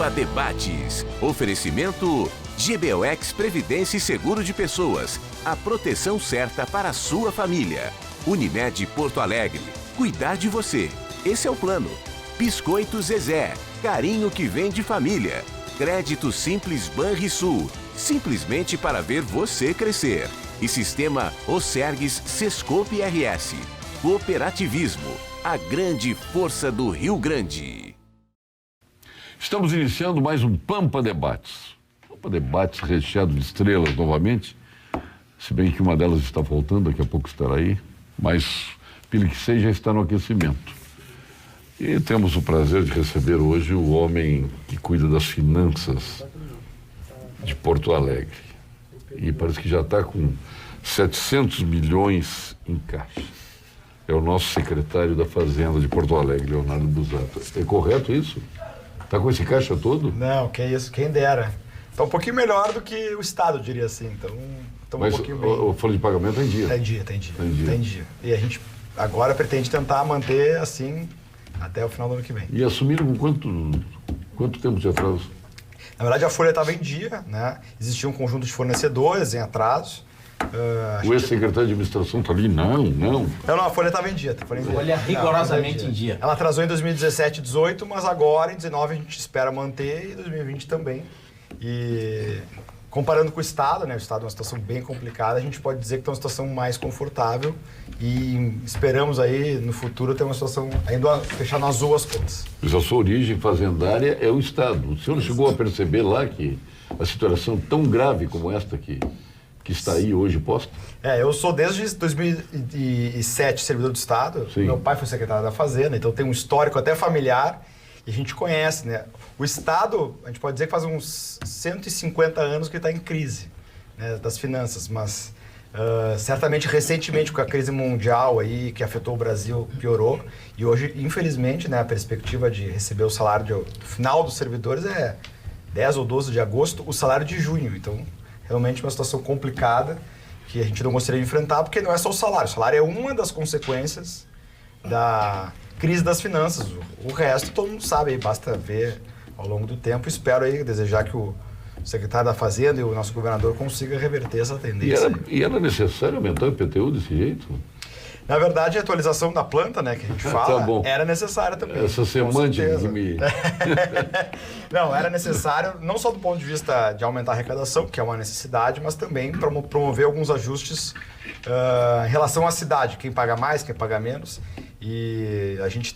Viva Debates. Oferecimento GBOX Previdência e Seguro de Pessoas. A proteção certa para a sua família. Unimed Porto Alegre. Cuidar de você. Esse é o plano. Biscoito Zezé. Carinho que vem de família. Crédito Simples Banrisul. Simplesmente para ver você crescer. E Sistema Osergues Sescope RS. Cooperativismo. A grande força do Rio Grande. Estamos iniciando mais um Pampa Debates. Pampa Debates recheado de estrelas novamente. Se bem que uma delas está faltando, daqui a pouco estará aí. Mas, pelo que seja, está no aquecimento. E temos o prazer de receber hoje o homem que cuida das finanças de Porto Alegre. E parece que já está com 700 milhões em caixa. É o nosso secretário da Fazenda de Porto Alegre, Leonardo Busato. É correto isso? Está com esse caixa todo? Não, que isso, quem dera. Está um pouquinho melhor do que o Estado, eu diria assim. Então, estamos um pouquinho bem. O folha de pagamento tem dia? Tem dia. E a gente agora pretende tentar manter assim até o final do ano que vem. E assumiram com quanto tempo de atraso? Na verdade, a folha estava em dia, né? Existia um conjunto de fornecedores em atraso. O ex-secretário de administração está ali? Não, a folha estava em dia. Folha rigorosamente em dia. Ela atrasou em 2017 e 2018, mas agora em 2019 a gente espera manter e 2020 também. E comparando com o Estado, né? O Estado é uma situação bem complicada, a gente pode dizer que está uma situação mais confortável e esperamos aí no futuro ter uma situação ainda fechar nas duas contas. Mas a sua origem fazendária é o Estado. O senhor chegou a perceber lá que a situação tão grave como esta que está aí hoje posta? Eu sou desde 2007 servidor do Estado. Sim. Meu pai foi secretário da Fazenda, então tem um histórico até familiar e a gente conhece, né? O Estado, a gente pode dizer que faz uns 150 anos que está em crise, né, das finanças, mas certamente recentemente com a crise mundial aí que afetou o Brasil piorou e hoje, infelizmente, né, a perspectiva de receber o salário final dos servidores é 10 ou 12 de agosto, o salário de junho, então realmente uma situação complicada que a gente não gostaria de enfrentar, porque não é só o salário é uma das consequências da crise das finanças. O resto todo mundo sabe, aí basta ver ao longo do tempo. Espero aí, desejar que o secretário da Fazenda e o nosso governador consigam reverter essa tendência. E era necessário aumentar o IPTU desse jeito? Na verdade, a atualização da planta, né, que a gente fala, era necessária também. Essa semântica que me... Não, era necessário, não só do ponto de vista de aumentar a arrecadação, que é uma necessidade, mas também para promover alguns ajustes em relação à cidade, quem paga mais, quem paga menos. E a gente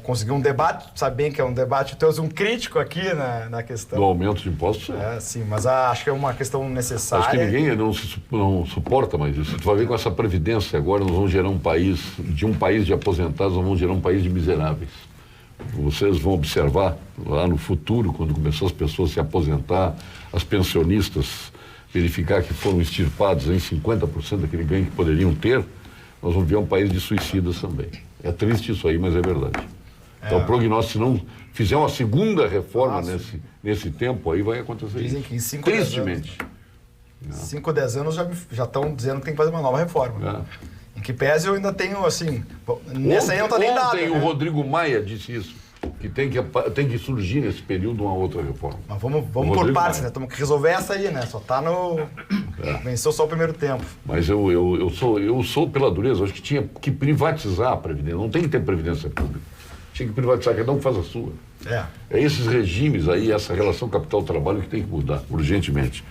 conseguiu um debate, sabe bem que é um debate, temos um crítico aqui na questão. Do aumento de impostos? Sim, mas acho que é uma questão necessária. Acho que ninguém não suporta mais isso. Tu vai ver com essa previdência agora, nós vamos gerar um país de aposentados, nós vamos gerar um país de miseráveis. Vocês vão observar lá no futuro, quando começar as pessoas a se aposentar, as pensionistas verificar que foram extirpados em 50% daquele ganho que poderiam ter, nós vamos ver um país de suicidas também. É triste isso aí, mas é verdade. Então, o prognóstico, se não fizer uma segunda reforma nesse tempo, aí vai acontecer Dizem isso. Que em 5 ou 10 anos já estão dizendo que tem que fazer uma nova reforma. Em que pese eu ainda tenho, assim... Nessa aí não está nem dado. Ontem o Rodrigo Maia disse isso, que tem que surgir nesse período uma outra reforma. Mas vamos por partes, né? Temos que resolver essa aí, né? Só está no... Venceu só o primeiro tempo. Mas eu sou pela dureza, acho que tinha que privatizar a Previdência. Não tem que ter Previdência Pública. Tinha que privatizar, cada um faz a sua. É esses regimes aí, essa relação capital-trabalho que tem que mudar, urgentemente.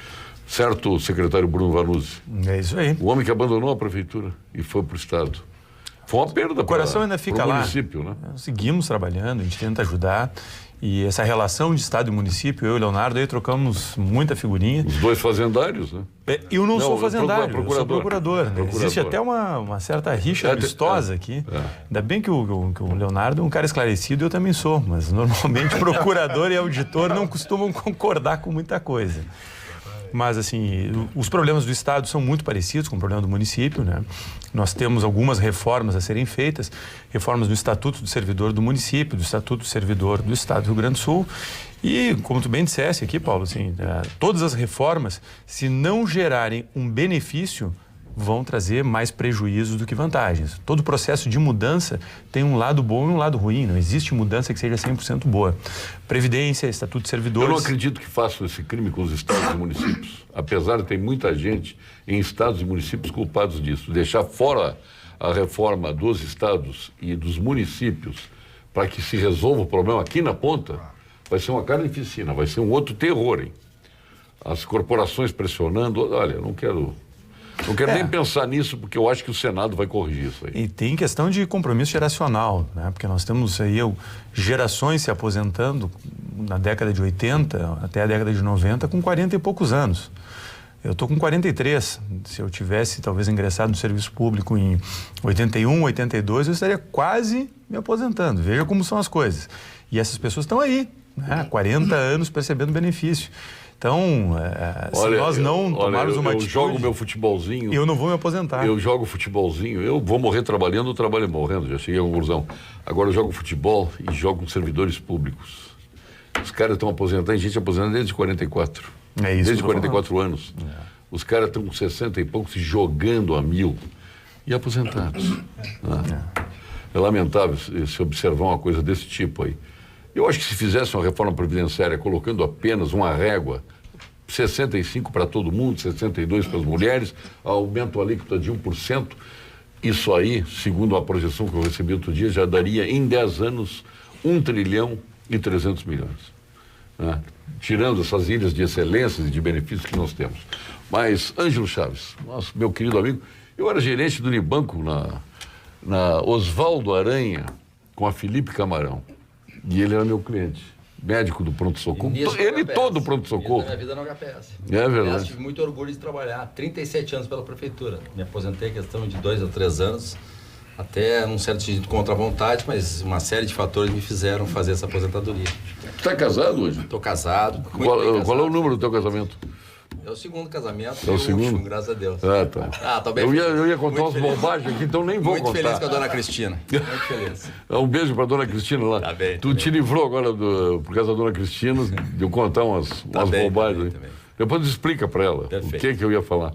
Certo, secretário Bruno Vanuzzi? É isso aí. O homem que abandonou a prefeitura e foi para o Estado. Foi uma perda para o coração ainda fica lá. Município, né? Seguimos trabalhando, a gente tenta ajudar. E essa relação de Estado e município, eu e o Leonardo, aí trocamos muita figurinha. Os dois fazendários, né? Eu não sou fazendário, eu sou procurador. Procurador. Existe até uma certa rixa amistosa aqui. Ainda bem que o Leonardo é um cara esclarecido, eu também sou. Mas normalmente procurador e auditor não costumam concordar com muita coisa. Mas, assim, os problemas do Estado são muito parecidos com o problema do município, né? Nós temos algumas reformas a serem feitas, reformas do Estatuto do Servidor do Município, do Estatuto do Servidor do Estado do Rio Grande do Sul. E, como tu bem disseste aqui, Paulo, assim, todas as reformas, se não gerarem um benefício vão trazer mais prejuízos do que vantagens. Todo processo de mudança tem um lado bom e um lado ruim. Não existe mudança que seja 100% boa. Previdência, Estatuto de Servidores... Eu não acredito que façam esse crime com os estados e municípios. Apesar de ter muita gente em estados e municípios culpados disso. Deixar fora a reforma dos estados e dos municípios para que se resolva o problema aqui na ponta, vai ser uma carnificina, vai ser um outro terror, hein? As corporações pressionando... Olha, eu não quero nem pensar nisso, porque eu acho que o Senado vai corrigir isso aí. E tem questão de compromisso geracional, né? Porque nós temos aí gerações se aposentando na década de 80 até a década de 90 com 40 e poucos anos. Eu estou com 43. Se eu tivesse, talvez, ingressado no serviço público em 81, 82, eu estaria quase me aposentando. Veja como são as coisas. E essas pessoas estão aí, né? Há 40 anos percebendo benefício. Então, se nós não tomarmos uma atitude... Eu jogo meu futebolzinho... Eu não vou me aposentar. Eu jogo futebolzinho, eu vou morrer trabalhando, eu trabalho morrendo, já cheguei à conclusão. Agora eu jogo futebol e jogo com servidores públicos. Os caras estão aposentando, gente aposentando desde 44. É isso. Desde 44 anos. Os caras estão com 60 e poucos jogando a 1000 e aposentados. É lamentável se observar uma coisa desse tipo aí. Eu acho que se fizesse uma reforma previdenciária colocando apenas uma régua, 65 para todo mundo, 62 para as mulheres, aumento a alíquota de 1%, isso aí, segundo a projeção que eu recebi outro dia, já daria em 10 anos 1 trilhão e 300 milhões. Né? Tirando essas ilhas de excelências e de benefícios que nós temos. Mas, Ângelo Chaves, nosso meu querido amigo, eu era gerente do Unibanco na Oswaldo Aranha com a Felipe Camarão. E ele era meu cliente, médico do pronto-socorro. Ele todo pronto-socorro. Minha vida no HPS. É verdade. Eu tive muito orgulho de trabalhar 37 anos pela prefeitura. Me aposentei em questão de 2 a 3 anos, até num certo sentido contra a vontade, mas uma série de fatores me fizeram fazer essa aposentadoria. Tu está casado hoje? Estou casado. Qual é o número do teu casamento? É o segundo casamento. É o segundo? Último, graças a Deus. Tá. Tá bem eu ia contar umas bobagens aqui, então nem vou contar. Muito feliz com a dona Cristina. Muito feliz. Um beijo para a dona Cristina lá. Tá bem. Tu te livrou agora, por causa da dona Cristina, de eu contar umas bobagens. Tá bem. Depois explica para ela o que eu ia falar.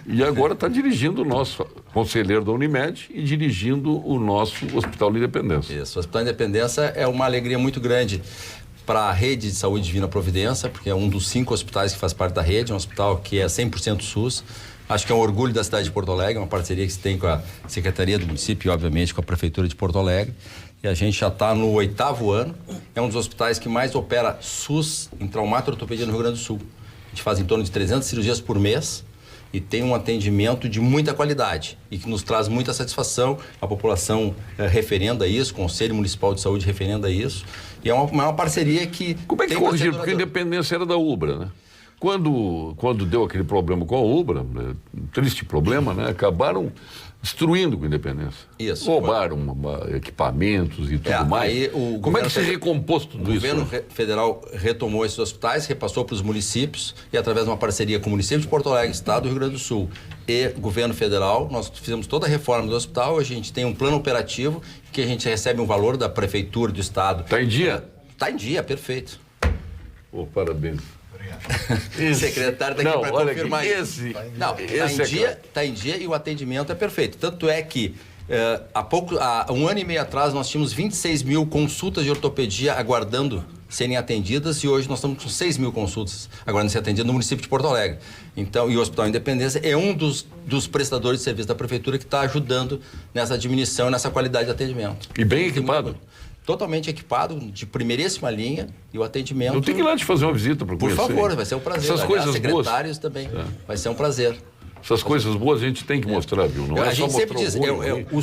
E agora está dirigindo o nosso conselheiro da Unimed e dirigindo o nosso Hospital da Independência. Isso, o Hospital da Independência é uma alegria muito grande para a rede de saúde Divina Providência, porque é um dos 5 hospitais que faz parte da rede, é um hospital que é 100% SUS. Acho que é um orgulho da cidade de Porto Alegre, uma parceria que se tem com a Secretaria do Município e, obviamente, com a Prefeitura de Porto Alegre. E a gente já está no 8º ano. É um dos hospitais que mais opera SUS em traumato-ortopedia no Rio Grande do Sul. A gente faz em torno de 300 cirurgias por mês e tem um atendimento de muita qualidade e que nos traz muita satisfação. A população referenda isso, o Conselho Municipal de Saúde referenda isso. E é uma parceria que... Como é que corrigiram? Porque a Independência era da Ubra, né? Quando deu aquele problema com a Ubra, triste problema, né? Acabaram destruindo com a Independência. Isso. Roubaram equipamentos e tudo mais. Aí como é que se recompôs tudo isso? O governo federal retomou esses hospitais, repassou para os municípios e, através de uma parceria com o município de Porto Alegre, Estado do Rio Grande do Sul e governo federal, nós fizemos toda a reforma do hospital. A gente tem um plano operativo que a gente recebe um valor da prefeitura, do Estado. Está em dia? Está em dia, perfeito. Parabéns. O secretário está aqui para confirmar isso. Está em dia e o atendimento é perfeito. Tanto é que há 1 ano e meio atrás nós tínhamos 26 mil consultas de ortopedia aguardando serem atendidas e hoje nós estamos com 6 mil consultas aguardando ser atendidas no município de Porto Alegre. Então, e o Hospital Independência é um dos prestadores de serviço da prefeitura que está ajudando nessa diminuição, nessa qualidade de atendimento. E bem equipado. Totalmente equipado, de primeiríssima linha, e o atendimento... Eu tenho que ir lá te fazer uma visita para conhecer. Por favor, vai ser um prazer. Essas coisas secretários boas também, vai ser um prazer. Essas coisas boas a gente tem que mostrar, viu? Não a gente sempre diz, o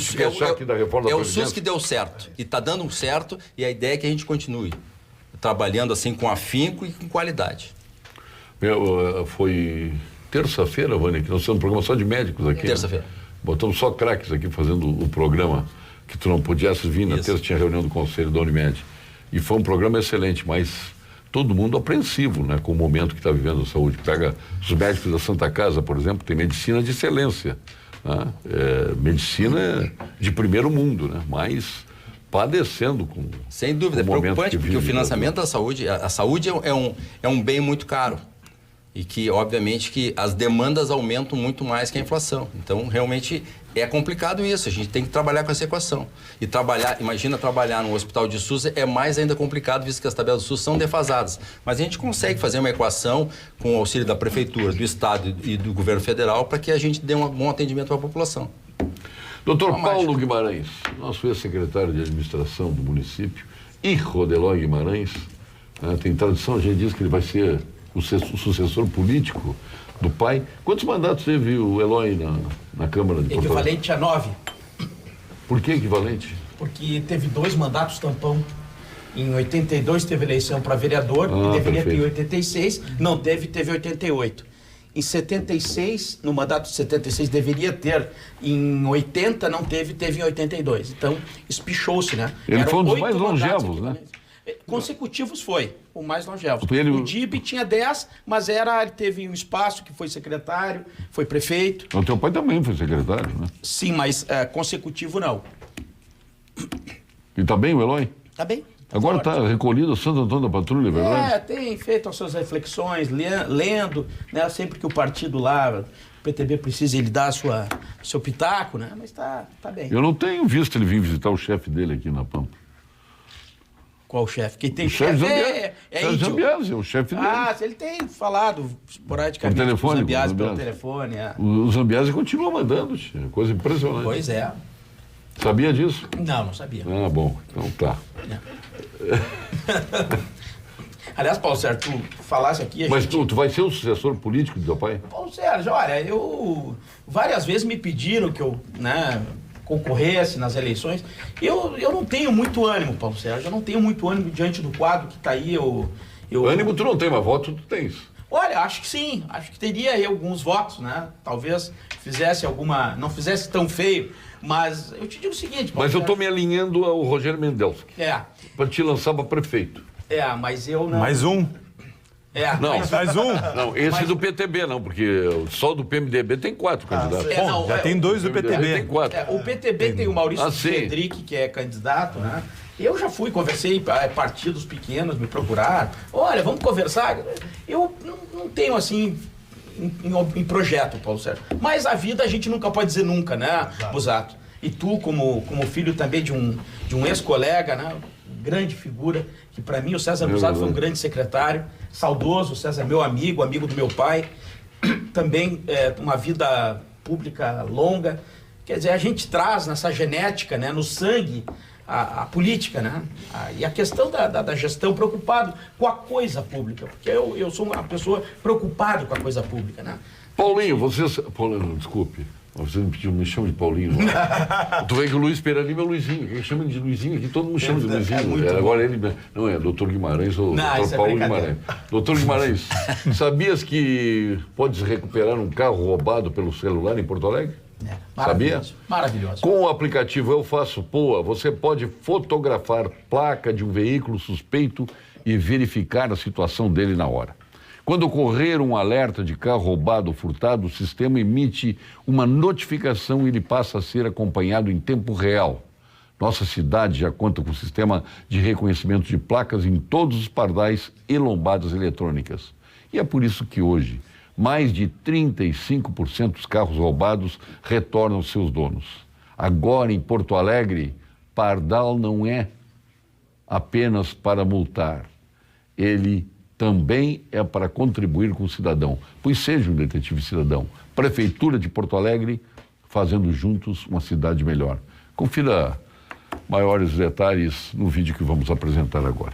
SUS que deu certo, e está dando certo, e a ideia é que a gente continue trabalhando assim com afinco e com qualidade. Foi terça-feira, Vânia, que nós temos um programa só de médicos aqui. Terça-feira. Né? Botamos só craques aqui fazendo o programa, que tu não pudesse vir, na terça tinha reunião do Conselho da Unimed. E foi um programa excelente, mas todo mundo apreensivo, né, com o momento que está vivendo a saúde. Pega os médicos da Santa Casa, por exemplo, tem medicina de excelência, né? Medicina de primeiro mundo, né? Mas padecendo com... Sem dúvida, é preocupante, porque o financiamento da saúde, a saúde é um bem muito caro. E que, obviamente, que as demandas aumentam muito mais que a inflação. Então, realmente, é complicado isso. A gente tem que trabalhar com essa equação. E imagina trabalhar num hospital de SUS é mais ainda complicado, visto que as tabelas do SUS são defasadas. Mas a gente consegue fazer uma equação com o auxílio da Prefeitura, do Estado e do Governo Federal para que a gente dê um bom atendimento à população. Doutor Paulo Guimarães, nosso ex-secretário de administração do município, e Rodelói Guimarães, tem tradição, a gente diz que ele vai ser o sucessor político do pai. Quantos mandatos teve o Eloy na Câmara de Porto Alegre? Equivalente a 9. Por que equivalente? Porque teve 2 mandatos tampão. Em 82 teve eleição para vereador, e deveria ter em 86, não teve, teve 88. Em 76, no mandato de 76 deveria ter, em 80 não teve, teve em 82. Então, espichou-se, né? Ele foi um dos mais longevos, né? Consecutivos foi, o mais longevo. Ele... O DIB tinha 10, mas ele teve um espaço que foi secretário, foi prefeito. O teu pai também foi secretário, né? Sim, mas consecutivo não. E tá bem o Eloy? Tá bem. Agora está recolhido a Santo Antônio da Patrulha, é verdade? Tem feito as suas reflexões, lendo, né? Sempre que o partido lá, o PTB precisa, ele dá seu pitaco, né? Mas tá bem. Eu não tenho visto ele vir visitar o chefe dele aqui na Pampa. Qual chefe? Quem tem chefe é Zambiase, é o chefe dele. Ele tem falado esporadicamente por telefone, com o Zambiase pelo telefone. O Zambiase continua mandando, coisa impressionante. Pois é. Sabia disso? Não sabia. Ah, bom, então tá. Aliás, Paulo Sérgio, tu falasse aqui... Mas tu vai ser o sucessor político do teu pai? Paulo Sérgio, olha, várias vezes me pediram que eu, concorresse nas eleições. Eu não tenho muito ânimo, Paulo Sérgio, eu não tenho muito ânimo diante do quadro que está aí. Ânimo tu não tem, mas voto tu tens. Olha, acho que sim, acho que teria aí alguns votos, né? Talvez fizesse não fizesse tão feio, mas eu te digo o seguinte... Paulo Mas eu Sérgio, estou me alinhando ao Rogério Mendelski. Para te lançar para prefeito. Mas eu não... Mais um. Não, mais um. Não, esse do PTB não, porque só do PMDB tem 4 candidatos. Bom, já tem 2 do PTB. Tem 4. O PTB tem o Maurício Frederic, que é candidato, né? Eu já conversei, partidos pequenos me procuraram. Olha, vamos conversar. Eu não tenho, assim, em projeto, Paulo Sérgio. Mas a vida a gente nunca pode dizer nunca, né, Busato? E tu, como filho também de um ex-colega, né? Grande figura, que para mim o César Busato foi um grande secretário, saudoso, o César meu amigo do meu pai, também uma vida pública longa. Quer dizer, a gente traz nessa genética, né, no sangue, a política, né? E a questão da gestão, preocupado com a coisa pública, porque eu sou uma pessoa preocupada com a coisa pública, né? Paulinho, Paulinho, desculpe. Você me chama de Paulinho. Tu vê que o Luiz Pereira é Luizinho. Quem chama de Luizinho aqui, todo mundo chama de Luizinho. Agora ele não é Doutor Guimarães ou Doutor Paulo Guimarães. Doutor Guimarães, sabias que pode se recuperar um carro roubado pelo celular em Porto Alegre? Sabia? Maravilhoso. Com o aplicativo Eu Faço Poa, você pode fotografar placa de um veículo suspeito e verificar a situação dele na hora. Quando ocorrer um alerta de carro roubado ou furtado, o sistema emite uma notificação e ele passa a ser acompanhado em tempo real. Nossa cidade já conta com o sistema de reconhecimento de placas em todos os pardais e lombadas eletrônicas. E é por isso que hoje, mais de 35% dos carros roubados retornam aos seus donos. Agora, em Porto Alegre, pardal não é apenas para multar. Ele também é para contribuir com o cidadão. Pois seja um detetive cidadão. Prefeitura de Porto Alegre, fazendo juntos uma cidade melhor. Confira maiores detalhes no vídeo que vamos apresentar agora.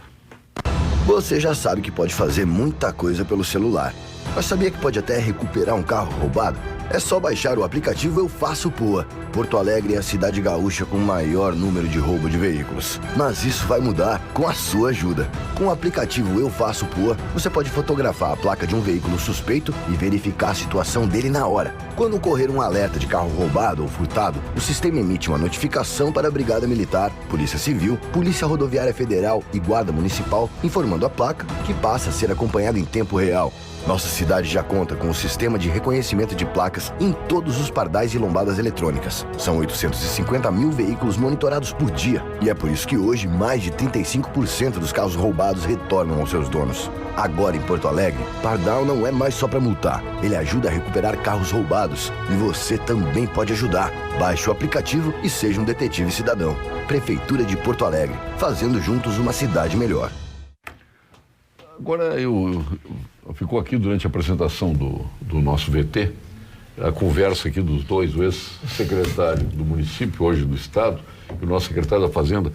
Você já sabe que pode fazer muita coisa pelo celular. Mas sabia que pode até recuperar um carro roubado? É só baixar o aplicativo Eu Faço Poa. Porto Alegre é a cidade gaúcha com o maior número de roubo de veículos. Mas isso vai mudar com a sua ajuda. Com o aplicativo Eu Faço Poa, você pode fotografar a placa de um veículo suspeito e verificar a situação dele na hora. Quando ocorrer um alerta de carro roubado ou furtado, o sistema emite uma notificação para a Brigada Militar, Polícia Civil, Polícia Rodoviária Federal e Guarda Municipal, informando a placa, que passa a ser acompanhada em tempo real. Nossa cidade já conta com um sistema de reconhecimento de placas automáticas em todos os pardais e lombadas eletrônicas. São 850 mil veículos monitorados por dia. E é por isso que hoje mais de 35% dos carros roubados retornam aos seus donos. Agora em Porto Alegre, Pardal não é mais só para multar. Ele ajuda a recuperar carros roubados. E você também pode ajudar. Baixe o aplicativo e seja um detetive cidadão. Prefeitura de Porto Alegre, fazendo juntos uma cidade melhor. Agora, ficou aqui durante a apresentação do nosso VT, a conversa aqui dos dois, o ex-secretário do município, hoje do Estado, e o nosso secretário da Fazenda.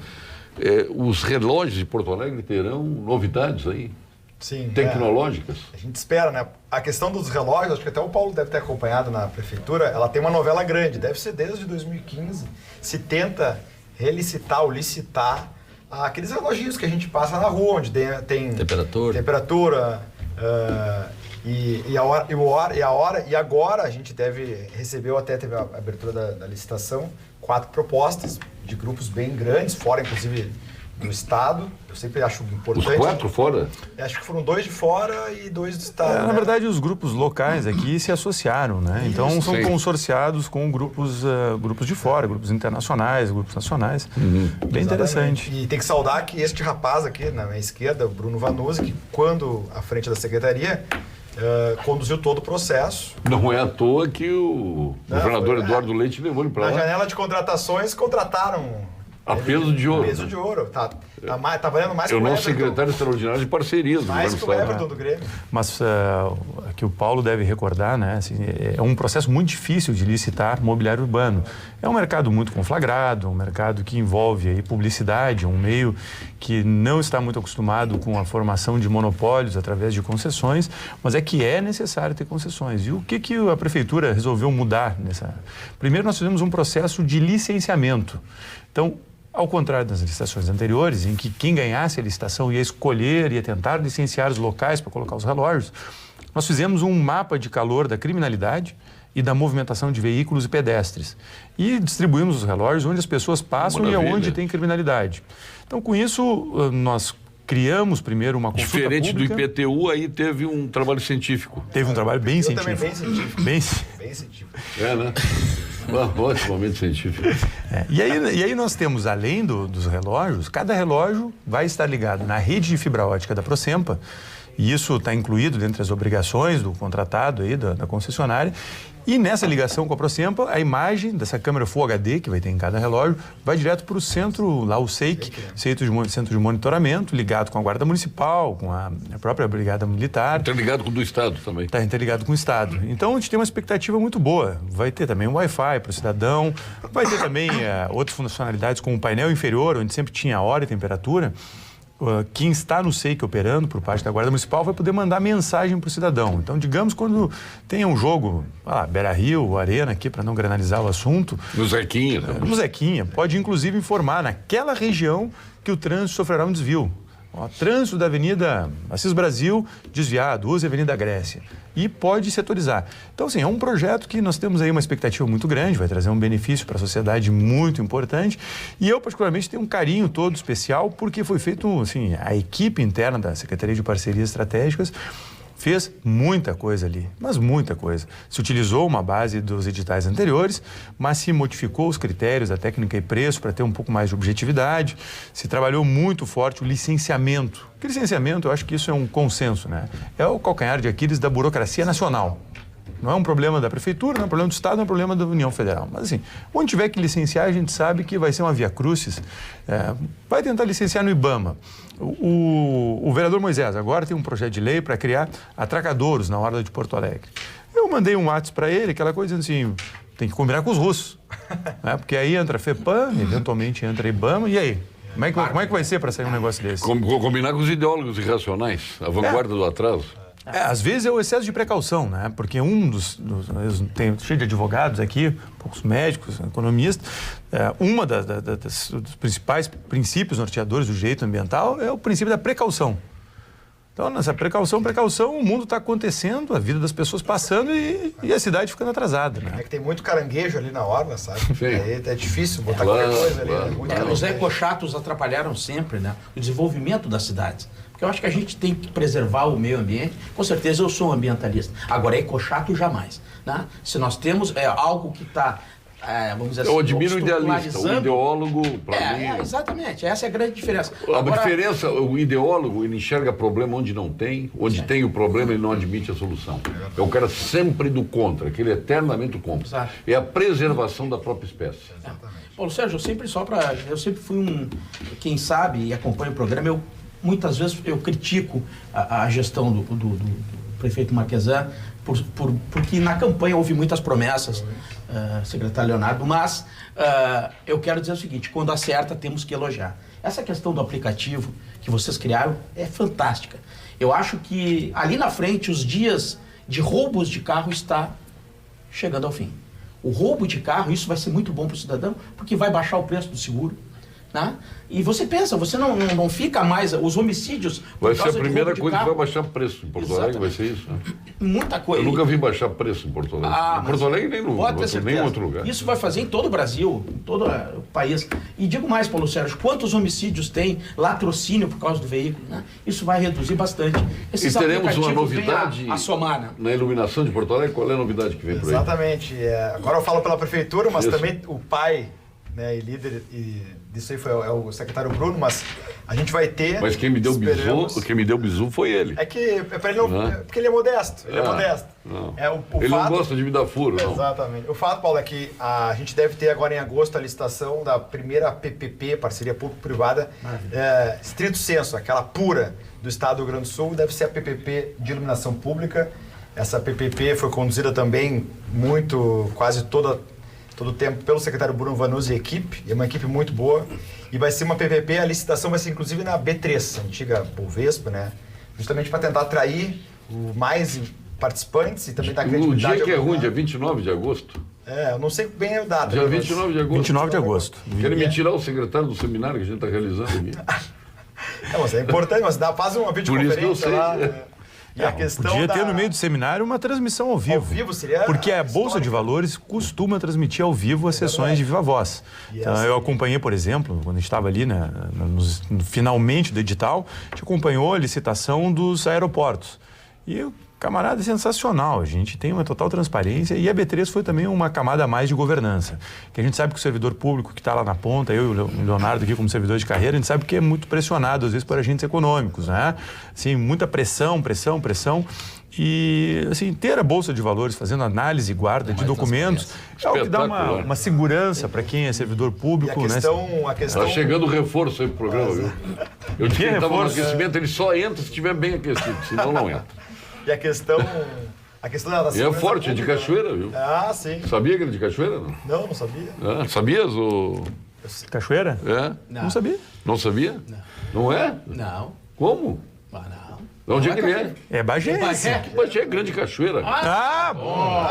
Os relógios de Porto Alegre terão novidades aí? Sim, tecnológicas? A gente espera, né? A questão dos relógios, acho que até o Paulo deve ter acompanhado na prefeitura, ela tem uma novela grande, deve ser desde 2015, se tenta relicitar ou licitar aqueles reloginhos que a gente passa na rua, onde tem temperatura e a hora, e agora a gente recebeu, até teve a abertura da licitação, 4 propostas de grupos bem grandes, fora inclusive do Estado. Eu sempre acho importante. Os 4 fora? Acho que foram 2 de fora e 2 do Estado. Na verdade, os grupos locais aqui se associaram, né? Então, são consorciados com grupos de fora, grupos internacionais, grupos nacionais. Bem interessante. E tem que saudar que este rapaz aqui, na minha esquerda, o Bruno Vanuzzi, que quando à frente da secretaria, conduziu todo o processo. Não é à toa que o governador Eduardo Leite levou ele para lá. Na janela de contratações, contrataram... A peso de ouro. Peso de ouro. Tá valendo mais que o Everton. É o nosso secretário extraordinário de parcerias. Mais que o Everton do Grêmio. Mas que o Paulo deve recordar, né? Assim, é um processo muito difícil de licitar mobiliário urbano. É um mercado muito conflagrado, um mercado que envolve aí publicidade, um meio que não está muito acostumado com a formação de monopólios através de concessões, mas é necessário ter concessões. E o que a prefeitura resolveu mudar nessa? Primeiro, nós fizemos um processo de licenciamento. Então, ao contrário das licitações anteriores, em que quem ganhasse a licitação ia escolher, ia tentar licenciar os locais para colocar os relógios, nós fizemos um mapa de calor da criminalidade e da movimentação de veículos e pedestres. E distribuímos os relógios onde as pessoas passam e aonde tem criminalidade. Então, com isso, nós criamos primeiro uma consulta Diferente pública. do IPTU, aí teve um trabalho científico. Teve um trabalho bem científico. Também bem científico. Bem científico. Né? Otimamente científico. E aí nós temos, além dos relógios, cada relógio vai estar ligado na rede de fibra ótica da Prosempa, e isso está incluído dentre as obrigações do contratado aí, da concessionária. E nessa ligação com a Prosempa, a imagem dessa câmera Full HD, que vai ter em cada relógio, vai direto para o centro, lá o SEIC, Centro de Monitoramento, ligado com a Guarda Municipal, com a própria Brigada Militar. Interligado com o do Estado também. Está interligado com o Estado. Então, a gente tem uma expectativa muito boa. Vai ter também um Wi-Fi para o cidadão, vai ter também outras funcionalidades, como o painel inferior, onde sempre tinha a hora e temperatura. Quem está no SEIC operando por parte da Guarda Municipal vai poder mandar mensagem para o cidadão. Então, digamos, quando tem um jogo, Beira-Rio, Arena aqui, para não granalizar o assunto. No Zequinha. No Zequinha. Pode, inclusive, informar naquela região que o trânsito sofrerá um desvio. Trânsito da Avenida Assis Brasil, desviado, use a Avenida Grécia. E pode setorizar. Então, assim, é um projeto que nós temos aí uma expectativa muito grande, vai trazer um benefício para a sociedade muito importante. E eu, particularmente, tenho um carinho todo especial, porque foi feito, assim, a equipe interna da Secretaria de Parcerias Estratégicas fez muita coisa ali, mas muita coisa. Se utilizou uma base dos editais anteriores, mas se modificou os critérios da técnica e preço para ter um pouco mais de objetividade, se trabalhou muito forte o licenciamento. Porque licenciamento, eu acho que isso é um consenso, né? É o calcanhar de Aquiles da burocracia nacional. Não é um problema da prefeitura, não é um problema do Estado, não é um problema da União Federal. Mas assim, onde tiver que licenciar, a gente sabe que vai ser uma via crucis. Vai tentar licenciar no IBAMA. O vereador Moisés agora tem um projeto de lei para criar atracadouros na Orla de Porto Alegre. Eu mandei um WhatsApp para ele, aquela coisa dizendo assim, tem que combinar com os russos. Né? Porque aí entra a FEPAM, eventualmente entra a IBAMA, e aí? Como é que vai ser para sair um negócio desse? Combinar com os ideólogos irracionais, a vanguarda do atraso. Às vezes é o excesso de precaução, né? Porque tem cheio de advogados aqui, poucos médicos, economistas. Dos principais princípios norteadores do direito ambiental é o princípio da precaução. Então, nessa precaução, o mundo está acontecendo, a vida das pessoas passando e a cidade ficando atrasada. Né? É que tem muito caranguejo ali na orla, sabe? Aí é difícil botar qualquer coisa ali. Né? Os ecochatos atrapalharam sempre, né? O desenvolvimento das cidades. Porque eu acho que a gente tem que preservar o meio ambiente. Com certeza eu sou um ambientalista. Agora, ecochato jamais. Né? Se nós temos algo que está... vamos dizer assim, eu admiro o idealista, o ideólogo, para mim... exatamente, essa é a grande diferença. A diferença, o ideólogo, ele enxerga problema onde não tem, onde tem o problema ele não admite a solução. É o cara sempre do contra, aquele eternamente contra. Exato. É a preservação da própria espécie. Exatamente. Paulo Sérgio, eu sempre fui quem sabe e acompanha o programa, muitas vezes eu critico a gestão do prefeito Marquesan, porque na campanha houve muitas promessas, secretário Leonardo, mas eu quero dizer o seguinte, quando acerta temos que elogiar. Essa questão do aplicativo que vocês criaram é fantástica. Eu acho que ali na frente os dias de roubos de carro está chegando ao fim. O roubo de carro, isso vai ser muito bom para o cidadão, porque vai baixar o preço do seguro. Né? E você pensa, você não fica mais... Os homicídios... Vai ser a primeira coisa que vai baixar preço em Porto Alegre, vai ser isso. Né? Muita coisa. Eu nunca vi baixar preço em Porto Alegre. Em Porto Alegre nem em outro lugar. Isso vai fazer em todo o Brasil, em todo o país. E digo mais, Paulo Sérgio, quantos homicídios tem latrocínio por causa do veículo? Né? Isso vai reduzir bastante. E teremos uma novidade a somar, né? Na iluminação de Porto Alegre. Qual é a novidade que vem por aí? Exatamente. Agora eu falo pela prefeitura, mas também o pai, né, e líder disso aí é o secretário Bruno, mas a gente vai ter... Mas quem me deu bizu foi ele. É que para ele não, porque ele é modesto. Ele é modesto. Ele não gosta de me dar furo, não. Exatamente. O fato, Paulo, é que a gente deve ter agora em agosto a licitação da primeira PPP, parceria público-privada, estrito senso, aquela pura do estado do Rio Grande do Sul, deve ser a PPP de iluminação pública. Essa PPP foi conduzida também quase todo o tempo pelo secretário Bruno Vanuzzi e equipe, é uma equipe muito boa, e vai ser uma PPP, a licitação vai ser inclusive na B3, a antiga Bovespa, né? Justamente para tentar atrair mais participantes e também dar credibilidade. O dia que é ruim, dia 29 de agosto. Eu não sei bem a data. Dia 29 de agosto. 29 de agosto. Querem me tirar o secretário do seminário que a gente está realizando aqui. Mas é importante, mas faz uma videoconferência lá. E a questão podia ter no meio do seminário uma transmissão ao vivo. Ao vivo seria... Porque a Bolsa de Valores costuma transmitir ao vivo as sessões de Viva Voz. Então, eu acompanhei, por exemplo, quando a gente estava ali, né, finalmente do edital, a gente acompanhou a licitação dos aeroportos. E o camarada é sensacional, a gente tem uma total transparência e a B3 foi também uma camada a mais de governança. Que a gente sabe que o servidor público que está lá na ponta, eu e o Leonardo aqui como servidor de carreira, a gente sabe que é muito pressionado, às vezes, por agentes econômicos, né? Assim, muita pressão. E, assim, ter a Bolsa de Valores fazendo análise e guarda de documentos é o que dá uma segurança para quem é servidor público. A questão... Está chegando o reforço aí pro programa, viu? Eu disse que ele estava no aquecimento, ele só entra se estiver bem aquecido, senão não entra. E a questão da E é forte, é de Cachoeira, viu? Sim. Sabia que era de Cachoeira, não? Não sabia. Sabias o... Cachoeira? Não sabia. Não sabia? Não é? Não. Como? Não. De onde é que ele é? É Bagéense. Bagé é Grande Cachoeira. Bom.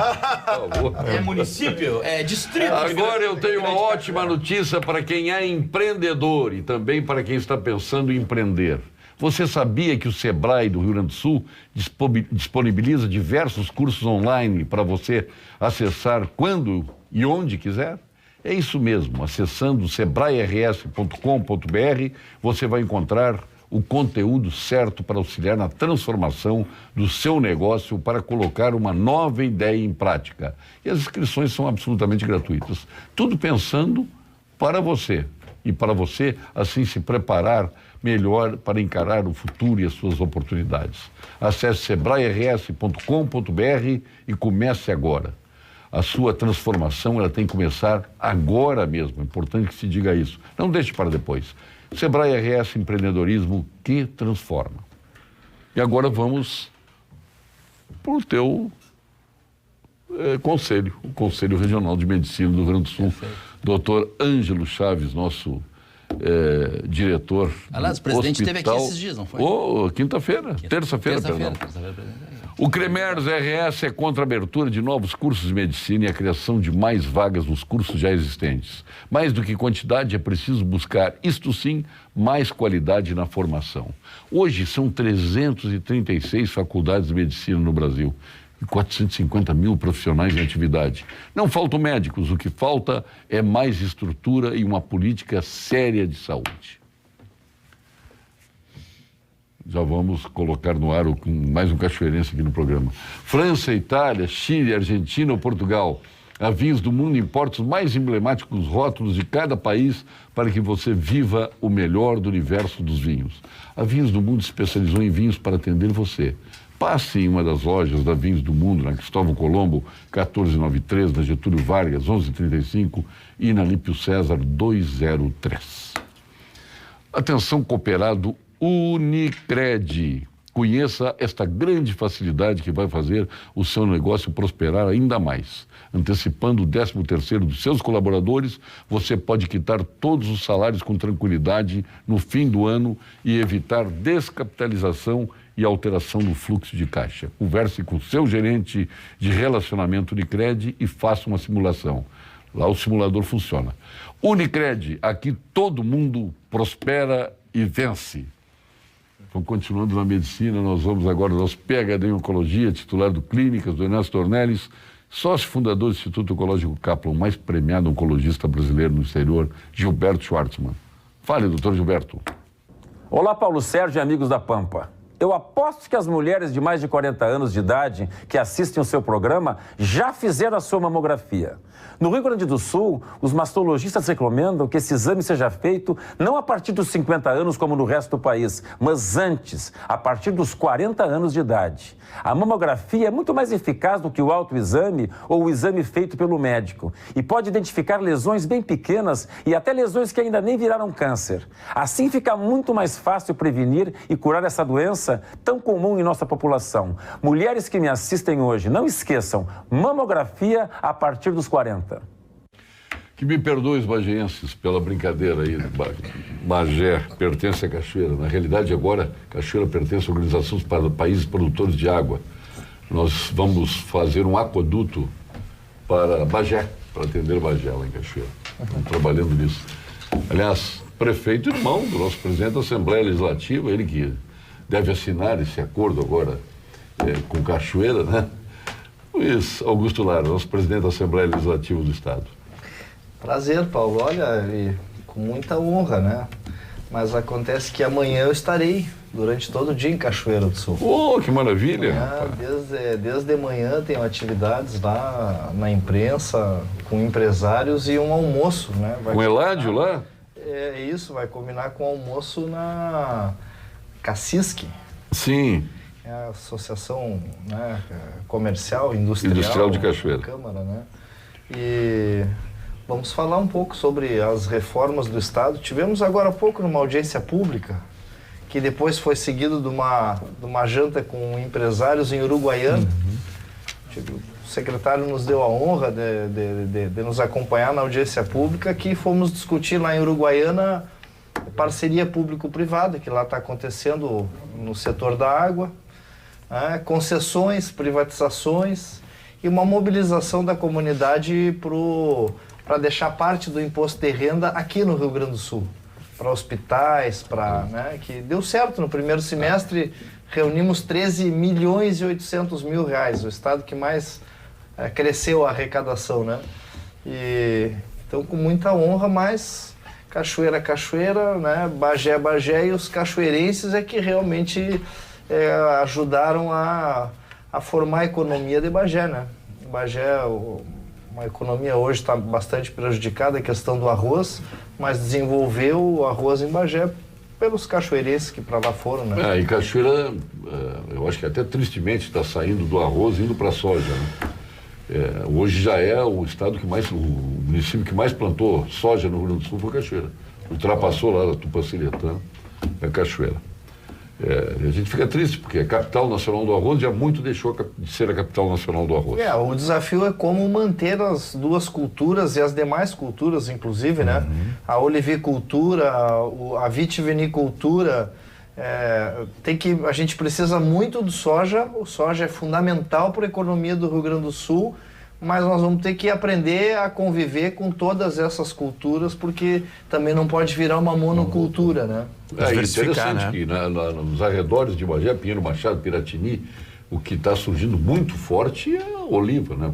É município, é distrito. Agora eu tenho uma ótima notícia para quem é empreendedor e também para quem está pensando em empreender. Você sabia que o Sebrae do Rio Grande do Sul disponibiliza diversos cursos online para você acessar quando e onde quiser? É isso mesmo, acessando sebrae-rs.com.br você vai encontrar o conteúdo certo para auxiliar na transformação do seu negócio para colocar uma nova ideia em prática. E as inscrições são absolutamente gratuitas. Tudo pensando para você. E para você, assim, se preparar melhor para encarar o futuro e as suas oportunidades. Acesse sebrae-rs.com.br e comece agora. A sua transformação ela tem que começar agora mesmo. É importante que se diga isso. Não deixe para depois. Sebrae RS Empreendedorismo que transforma. E agora vamos para o teu conselho, o Conselho Regional de Medicina do Rio Grande do Sul. Doutor Ângelo Chaves, nosso diretor. Aliás, o presidente esteve aqui esses dias, não foi? Quinta-feira, terça-feira, perdão. O Cremers RS é contra a abertura de novos cursos de medicina e a criação de mais vagas nos cursos já existentes. Mais do que quantidade, é preciso buscar, isto sim, mais qualidade na formação. Hoje são 336 faculdades de medicina no Brasil e 450 mil profissionais em atividade. Não faltam médicos, o que falta é mais estrutura e uma política séria de saúde. Já vamos colocar no ar com mais um cachoeirense aqui no programa. França, Itália, Chile, Argentina ou Portugal. Há vinhos do mundo importa os mais emblemáticos rótulos de cada país para que você viva o melhor do universo dos vinhos. A Vinhos do Mundo se especializou em vinhos para atender você. Passe em uma das lojas da Vinhos do Mundo, na Cristóvão Colombo, 1493, na Getúlio Vargas, 1135 e na Lípio César, 203. Atenção, cooperado Unicred. Conheça esta grande facilidade que vai fazer o seu negócio prosperar ainda mais. Antecipando o 13º dos seus colaboradores, você pode quitar todos os salários com tranquilidade no fim do ano e evitar descapitalização e alteração do fluxo de caixa. Converse com o seu gerente de relacionamento Unicred e faça uma simulação. Lá o simulador funciona. Unicred, aqui todo mundo prospera e vence. Então, continuando na medicina, nós vamos agora ao nosso PhD em Oncologia, titular do Clínicas, do Ernesto Ornelis, sócio fundador do Instituto Oncológico Kaplan, mais premiado oncologista brasileiro no exterior, Gilberto Schwartzman. Fale, doutor Gilberto. Olá, Paulo Sérgio e amigos da Pampa. Eu aposto que as mulheres de mais de 40 anos de idade que assistem o seu programa já fizeram a sua mamografia. No Rio Grande do Sul, os mastologistas recomendam que esse exame seja feito não a partir dos 50 anos como no resto do país, mas antes, a partir dos 40 anos de idade. A mamografia é muito mais eficaz do que o autoexame ou o exame feito pelo médico e pode identificar lesões bem pequenas e até lesões que ainda nem viraram câncer. Assim fica muito mais fácil prevenir e curar essa doença tão comum em nossa população. Mulheres que me assistem hoje, não esqueçam, mamografia a partir dos 40. Que me perdoe os bageenses pela brincadeira aí. Bagé pertence à Cachoeira. Na realidade, agora, Cachoeira pertence à Organização dos Países Produtores de Água. Nós vamos fazer um aqueduto para Bagé, para atender Bagé lá em Cachoeira. Estamos trabalhando nisso. Aliás, prefeito irmão do nosso presidente da Assembleia Legislativa, ele que deve assinar esse acordo agora com Cachoeira, né? Luiz Augusto Lara, nosso presidente da Assembleia Legislativa do Estado. Prazer, Paulo. Olha, com muita honra, né? Mas acontece que amanhã eu estarei durante todo o dia em Cachoeira do Sul. Oh, que maravilha! Amanhã, desde manhã tenho atividades lá na imprensa, com empresários e um almoço, né? Com Eládio lá? É isso, vai combinar com o almoço na CACISC. Sim. É a Associação, né, Comercial, Industrial de Cachoeira. Câmara, né? E vamos falar um pouco sobre as reformas do Estado. Tivemos agora há pouco numa audiência pública, que depois foi seguido de uma janta com empresários em Uruguaiana. O secretário nos deu a honra de nos acompanhar na audiência pública, que fomos discutir lá em Uruguaiana parceria público-privada, que lá está acontecendo no setor da água, concessões, privatizações e uma mobilização da comunidade para deixar parte do imposto de renda aqui no Rio Grande do Sul, para hospitais, né, que deu certo no primeiro semestre. Reunimos 13 milhões e 800 mil reais, o estado que mais cresceu a arrecadação, né? E então, com muita honra, mas Cachoeira, Cachoeira, né? Bagé, Bagé, e os cachoeirenses é que realmente ajudaram a formar a economia de Bagé, né? Bagé, uma economia hoje está bastante prejudicada, a questão do arroz, mas desenvolveu o arroz em Bagé pelos cachoeirenses que para lá foram, né? E Cachoeira, eu acho que até tristemente está saindo do arroz e indo para a soja, né? Hoje já é o estado o município que mais plantou soja no Rio Grande do Sul foi Cachoeira. Ultrapassou lá da Tupaciretã, é Cachoeira. A gente fica triste, porque a capital nacional do arroz já muito deixou de ser a capital nacional do arroz. O desafio é como manter as duas culturas e as demais culturas, inclusive, né? A olivicultura, a vitivinicultura. A gente precisa muito do soja. O soja é fundamental para a economia do Rio Grande do Sul, mas nós vamos ter que aprender a conviver com todas essas culturas, porque também não pode virar uma monocultura, né? É interessante, né? Que nos arredores de Bagé, Pinheiro Machado, Piratini, o que está surgindo muito forte é a oliva, né?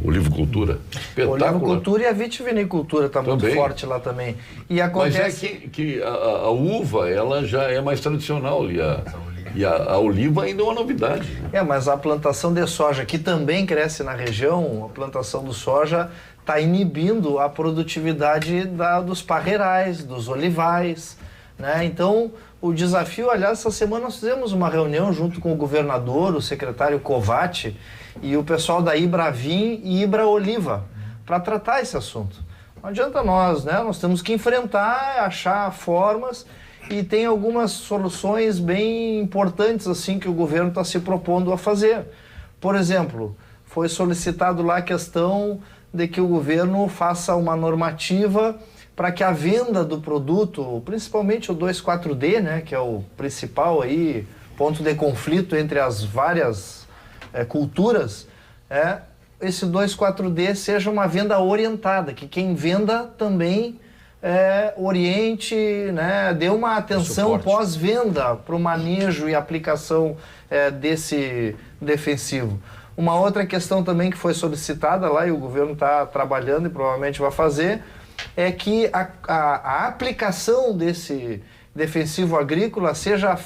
Olivicultura. Olivicultura e a vitivinicultura está muito forte lá também. E acontece... Mas é que a uva, ela já é mais tradicional e a oliva ainda é uma novidade. Mas a plantação de soja, que também cresce na região, a plantação do soja está inibindo a produtividade dos parreirais, dos olivais, né? Então, o desafio, aliás, essa semana nós fizemos uma reunião junto com o governador, o secretário Covatti, e o pessoal da Ibravin e Ibra Oliva, para tratar esse assunto. Não adianta nós, né? Nós temos que enfrentar, achar formas, e tem algumas soluções bem importantes assim que o governo está se propondo a fazer. Por exemplo, foi solicitado lá a questão de que o governo faça uma normativa para que a venda do produto, principalmente o 2,4-D, né, que é o principal aí, ponto de conflito entre as várias culturas, esse 2,4-D seja uma venda orientada, que quem venda também oriente, né, dê uma atenção pós-venda para o manejo e aplicação desse defensivo. Uma outra questão também que foi solicitada lá e o governo está trabalhando e provavelmente vai fazer, é que a aplicação desse defensivo agrícola seja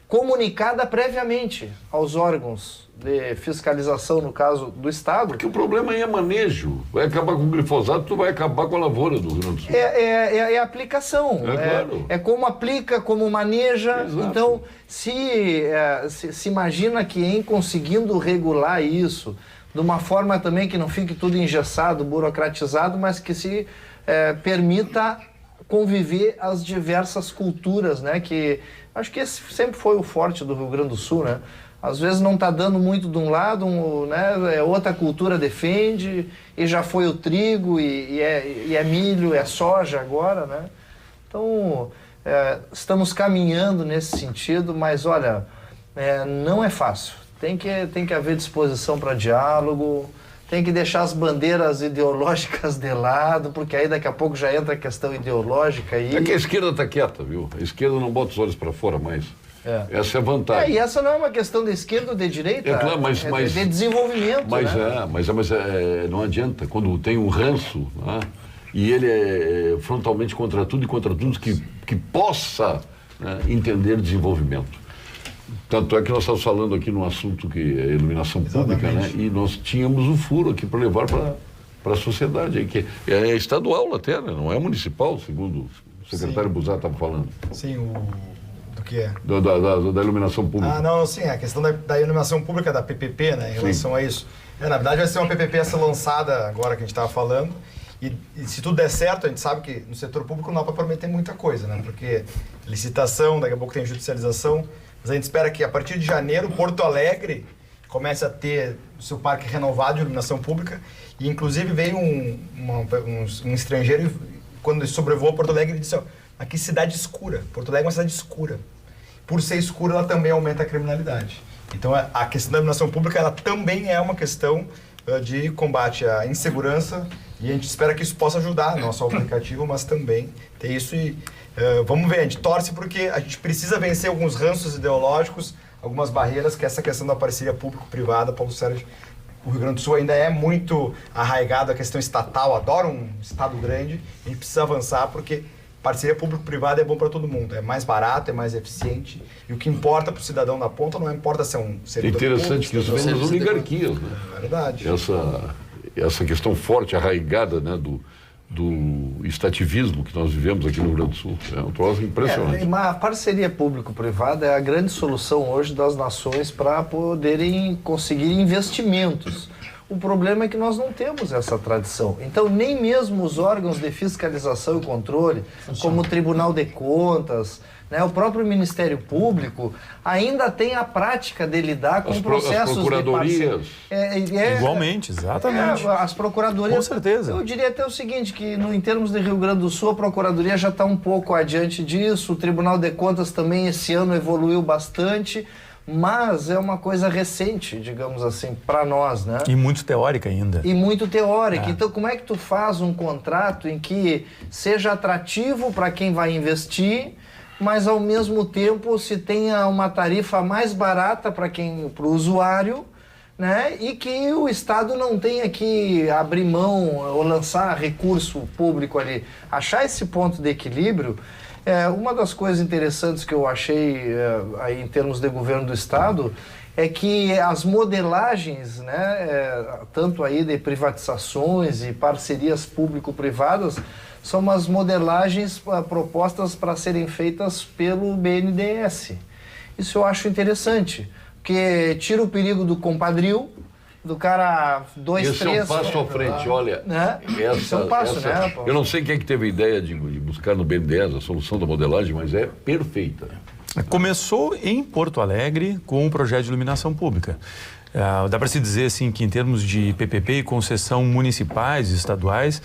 comunicada previamente aos órgãos de fiscalização, no caso do Estado. Porque o problema aí é manejo. Vai acabar com o glifosato, tu vai acabar com a lavoura do Rio Grande do Sul. É a aplicação. Claro. É como aplica, como maneja. Exato. Então, se imagina que em conseguindo regular isso, de uma forma também que não fique tudo engessado, burocratizado, mas que se permita conviver as diversas culturas, né? Que acho que esse sempre foi o forte do Rio Grande do Sul, né? Às vezes não está dando muito de um lado, né? Outra cultura defende, e já foi o trigo, e é milho, é soja agora, né? Então, estamos caminhando nesse sentido, mas olha, não é fácil. Tem que haver disposição para diálogo, tem que deixar as bandeiras ideológicas de lado, porque aí daqui a pouco já entra a questão ideológica aí. É que a esquerda está quieta, viu? A esquerda não bota os olhos para fora mais. Essa é a vantagem. E essa não é uma questão de esquerda ou de direita, claro, mas de desenvolvimento. Mas, né? mas não adianta. Quando tem um ranço, né, e ele é frontalmente contra tudo e contra tudo que possa, né, entender desenvolvimento. Tanto é que nós estamos falando aqui num assunto que é iluminação pública, né, e nós tínhamos o furo aqui para levar para a sociedade, aí, que é estadual até, né, não é municipal, segundo o secretário Buzat estava falando. Sim, do que é? Da iluminação pública. Sim, a questão da iluminação pública, da PPP, né, em relação a isso. Na verdade, vai ser uma PPP a ser lançada agora que a gente estava falando, e se tudo der certo, a gente sabe que no setor público não dá para prometer muita coisa, né, porque licitação, daqui a pouco tem judicialização, mas a gente espera que a partir de janeiro, Porto Alegre comece a ter o seu parque renovado de iluminação pública, e inclusive veio um estrangeiro, quando ele sobrevoou Porto Alegre, ele disse, aqui cidade escura, Porto Alegre é uma cidade escura. Por ser escura, ela também aumenta a criminalidade. Então, a questão da iluminação pública, ela também é uma questão de combate à insegurança, e a gente espera que isso possa ajudar, não só o aplicativo, mas também ter isso. E vamos ver, a gente torce porque a gente precisa vencer alguns ranços ideológicos, algumas barreiras, que essa questão da parceria público-privada, Paulo Sérgio, o Rio Grande do Sul ainda é muito arraigado a questão estatal, adora um estado grande, a gente precisa avançar porque parceria público-privada é bom para todo mundo, é mais barato, é mais eficiente, e o que importa para o cidadão da ponta não importa se é um servidor público. Interessante que isso vem das oligarquias, né? É verdade. Essa questão forte, arraigada, né, do estativismo que nós vivemos aqui no Rio Grande do Sul. É um troço impressionante. A parceria público-privada é a grande solução hoje das nações para poderem conseguir investimentos. O problema é que nós não temos essa tradição. Então, nem mesmo os órgãos de fiscalização e controle, como o Tribunal de Contas, né, o próprio Ministério Público, ainda tem a prática de lidar com processos de parceria. Igualmente, exatamente. As procuradorias... Com certeza. Eu diria até o seguinte, que em termos de Rio Grande do Sul, a Procuradoria já está um pouco adiante disso, o Tribunal de Contas também esse ano evoluiu bastante, mas é uma coisa recente, digamos assim, para nós, né? E muito teórica ainda. E muito teórica. Então, como é que tu faz um contrato em que seja atrativo para quem vai investir, mas ao mesmo tempo se tenha uma tarifa mais barata para o usuário, né? E que o Estado não tenha que abrir mão ou lançar recurso público ali. Achar esse ponto de equilíbrio. Uma das coisas interessantes que eu achei aí em termos de governo do Estado é que as modelagens, né, tanto aí de privatizações e parcerias público-privadas, são umas modelagens propostas para serem feitas pelo BNDES. Isso eu acho interessante, porque tira o perigo do compadrio, do cara 2, 3... Esse é um passo à frente, olha. Né? Esse é um passo, né? Eu não sei quem é que teve a ideia de buscar no BNDES a solução da modelagem, mas é perfeita. Começou em Porto Alegre com um projeto de iluminação pública. Dá para se dizer assim que em termos de PPP e concessão municipais e estaduais,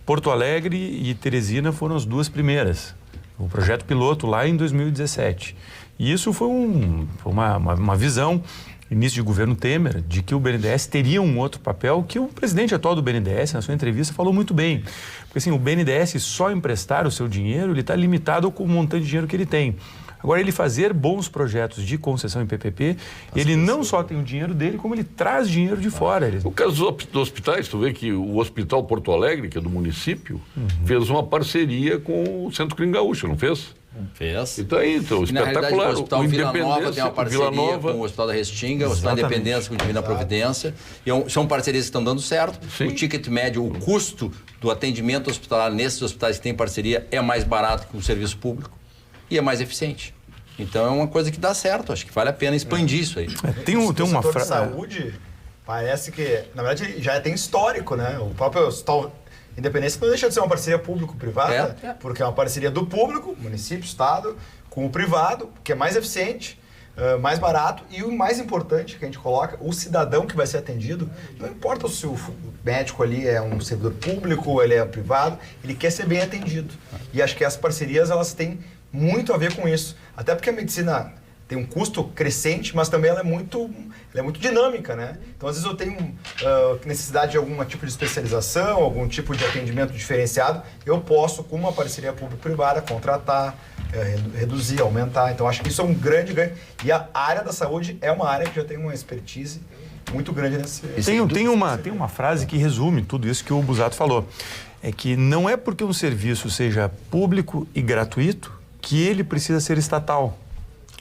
Porto Alegre e Teresina foram as duas primeiras. O projeto piloto lá em 2017. E isso foi uma visão, início de governo Temer, de que o BNDES teria um outro papel que o presidente atual do BNDES, na sua entrevista, falou muito bem. Porque assim, o BNDES só emprestar o seu dinheiro, ele está limitado com o montante de dinheiro que ele tem. Agora, ele fazer bons projetos de concessão em PPP, ele não só tem o dinheiro dele, como ele traz dinheiro de fora. No caso dos hospitais, tu vê que o Hospital Porto Alegre, que é do município, fez uma parceria com o Centro Clínico Gaúcho, não fez? Fez. Então, espetacular. O Hospital Vila Nova tem uma parceria com o Hospital da Restinga, o Hospital da Independência com o Divina Providência. E são parcerias que estão dando certo. Sim. O ticket médio, o custo do atendimento hospitalar nesses hospitais que têm parceria é mais barato que o serviço público e é mais eficiente. Então é uma coisa que dá certo, acho que vale a pena expandir isso aí. Tem uma frase. De saúde, parece que, na verdade, já tem histórico, né? O próprio Hospital Independência não deixa de ser uma parceria público-privada, porque é uma parceria do público, município, estado, com o privado, que é mais eficiente, mais barato e o mais importante que a gente coloca, o cidadão que vai ser atendido, não importa se o médico ali é um servidor público, ele é privado, ele quer ser bem atendido. E acho que as parcerias, elas têm muito a ver com isso. Até porque a medicina tem um custo crescente, mas também ela é muito dinâmica, né? Então, às vezes eu tenho necessidade de algum tipo de especialização, algum tipo de atendimento diferenciado, eu posso, com uma parceria público-privada, contratar, reduzir, aumentar. Então, acho que isso é um grande ganho. E a área da saúde é uma área que já tem uma expertise muito grande nesse... Tem uma frase que resume tudo isso que o Busato falou. É que não é porque um serviço seja público e gratuito que ele precisa ser estatal.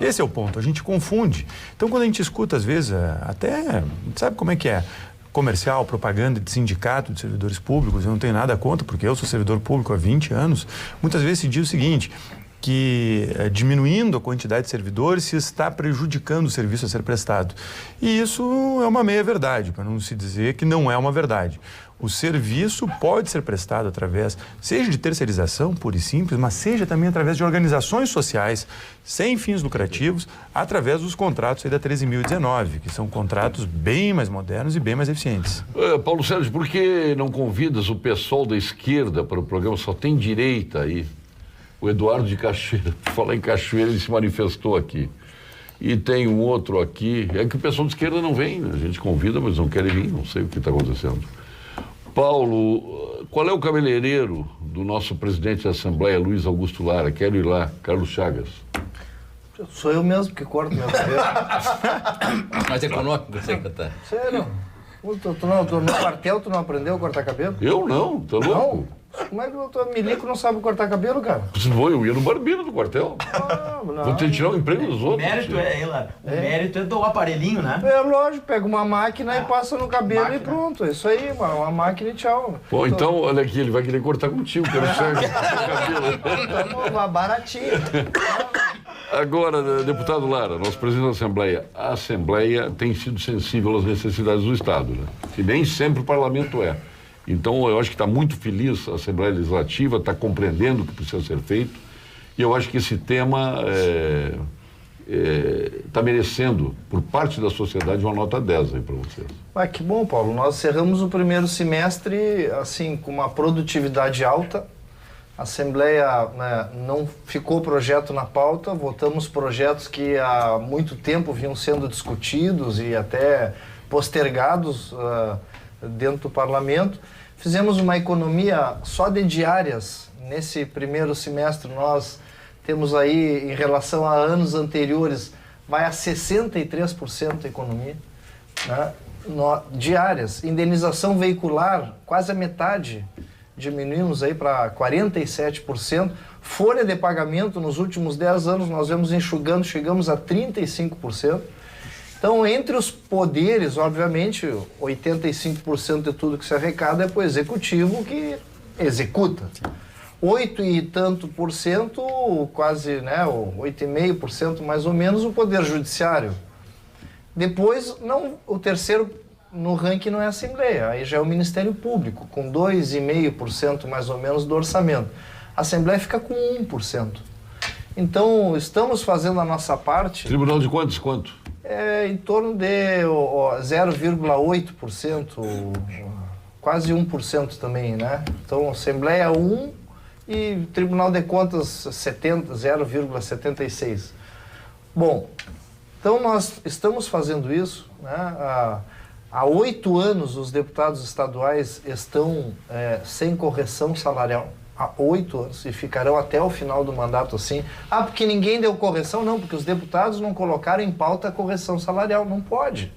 Esse é o ponto, a gente confunde. Então, quando a gente escuta, às vezes, até, sabe como é que é? Comercial, propaganda de sindicato de servidores públicos, eu não tenho nada contra, porque eu sou servidor público há 20 anos, muitas vezes se diz o seguinte, que diminuindo a quantidade de servidores se está prejudicando o serviço a ser prestado. E isso é uma meia-verdade, para não se dizer que não é uma verdade. O serviço pode ser prestado através, seja de terceirização, pura e simples, mas seja também através de organizações sociais, sem fins lucrativos, através dos contratos aí da 13.019, que são contratos bem mais modernos e bem mais eficientes. Paulo Sérgio, por que não convidas o pessoal da esquerda para o programa Só Tem Direita aí? O Eduardo de Cachoeira, por falar em Cachoeira, ele se manifestou aqui. E tem um outro aqui, é que o pessoal de esquerda não vem, né? A gente convida, mas não querem vir, não sei o que está acontecendo. Paulo, qual é o cabeleireiro do nosso presidente da Assembleia, Luiz Augusto Lara? Quero ir lá, Carlos Chagas. Sou eu mesmo que corto meu cabelo. Mais econômico você cantar. Sério? No quartel tu não aprendeu a cortar cabelo? Eu não, tá louco? Não? Como é que o teu milico não sabe cortar cabelo, cara? Eu ia no barbeiro do quartel. Não. Vou ter que tirar o emprego dos outros. O mérito é do aparelhinho, né? É lógico, pega uma máquina e passa no cabelo e pronto. É isso aí, mano. Uma máquina e tchau. Pô, então, olha aqui, ele vai querer cortar contigo, quero chegar com o cabelo. Baratinho. Agora, deputado Lara, nosso presidente da Assembleia, a Assembleia tem sido sensível às necessidades do Estado, né? E nem sempre o parlamento é. Então, eu acho que está muito feliz a Assembleia Legislativa, está compreendendo o que precisa ser feito, e eu acho que esse tema está merecendo, por parte da sociedade, uma nota 10 aí para vocês. Que bom, Paulo. Nós cerramos o primeiro semestre, assim, com uma produtividade alta. A Assembleia, né, não ficou projeto na pauta, votamos projetos que há muito tempo vinham sendo discutidos e até postergados dentro do parlamento. Fizemos uma economia só de diárias. Nesse primeiro semestre nós Temos aí, em relação a anos anteriores, vai a 63% a economia, né? Diárias. Indenização veicular, quase a metade, diminuímos aí para 47%. Folha de pagamento, nos últimos 10 anos, nós vemos enxugando, chegamos a 35%. Então, entre os poderes, obviamente, 85% de tudo que se arrecada é para o executivo que executa. 8 e tanto por cento, quase, né, 8,5% mais ou menos, o Poder Judiciário. Depois, o terceiro no ranking não é a Assembleia, aí já é o Ministério Público, com 2,5% mais ou menos do orçamento. A Assembleia fica com 1%. Então, estamos fazendo a nossa parte... Tribunal de Contas, quanto? Em torno de 0,8%, quase 1% também, né? Então, Assembleia 1% e Tribunal de Contas 0,76%. Bom, então nós estamos fazendo isso, né? Há 8 anos os deputados estaduais estão sem correção salarial. Há 8 anos e ficarão até o final do mandato assim. Porque ninguém deu correção? Não, porque os deputados não colocaram em pauta a correção salarial. Não pode.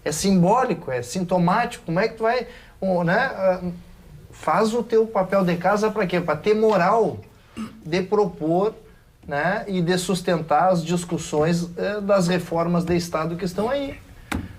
É simbólico, é sintomático. Como é que tu vai... né? Faz o teu papel de casa para quê? Para ter moral de propor, né? E de sustentar as discussões das reformas de Estado que estão aí.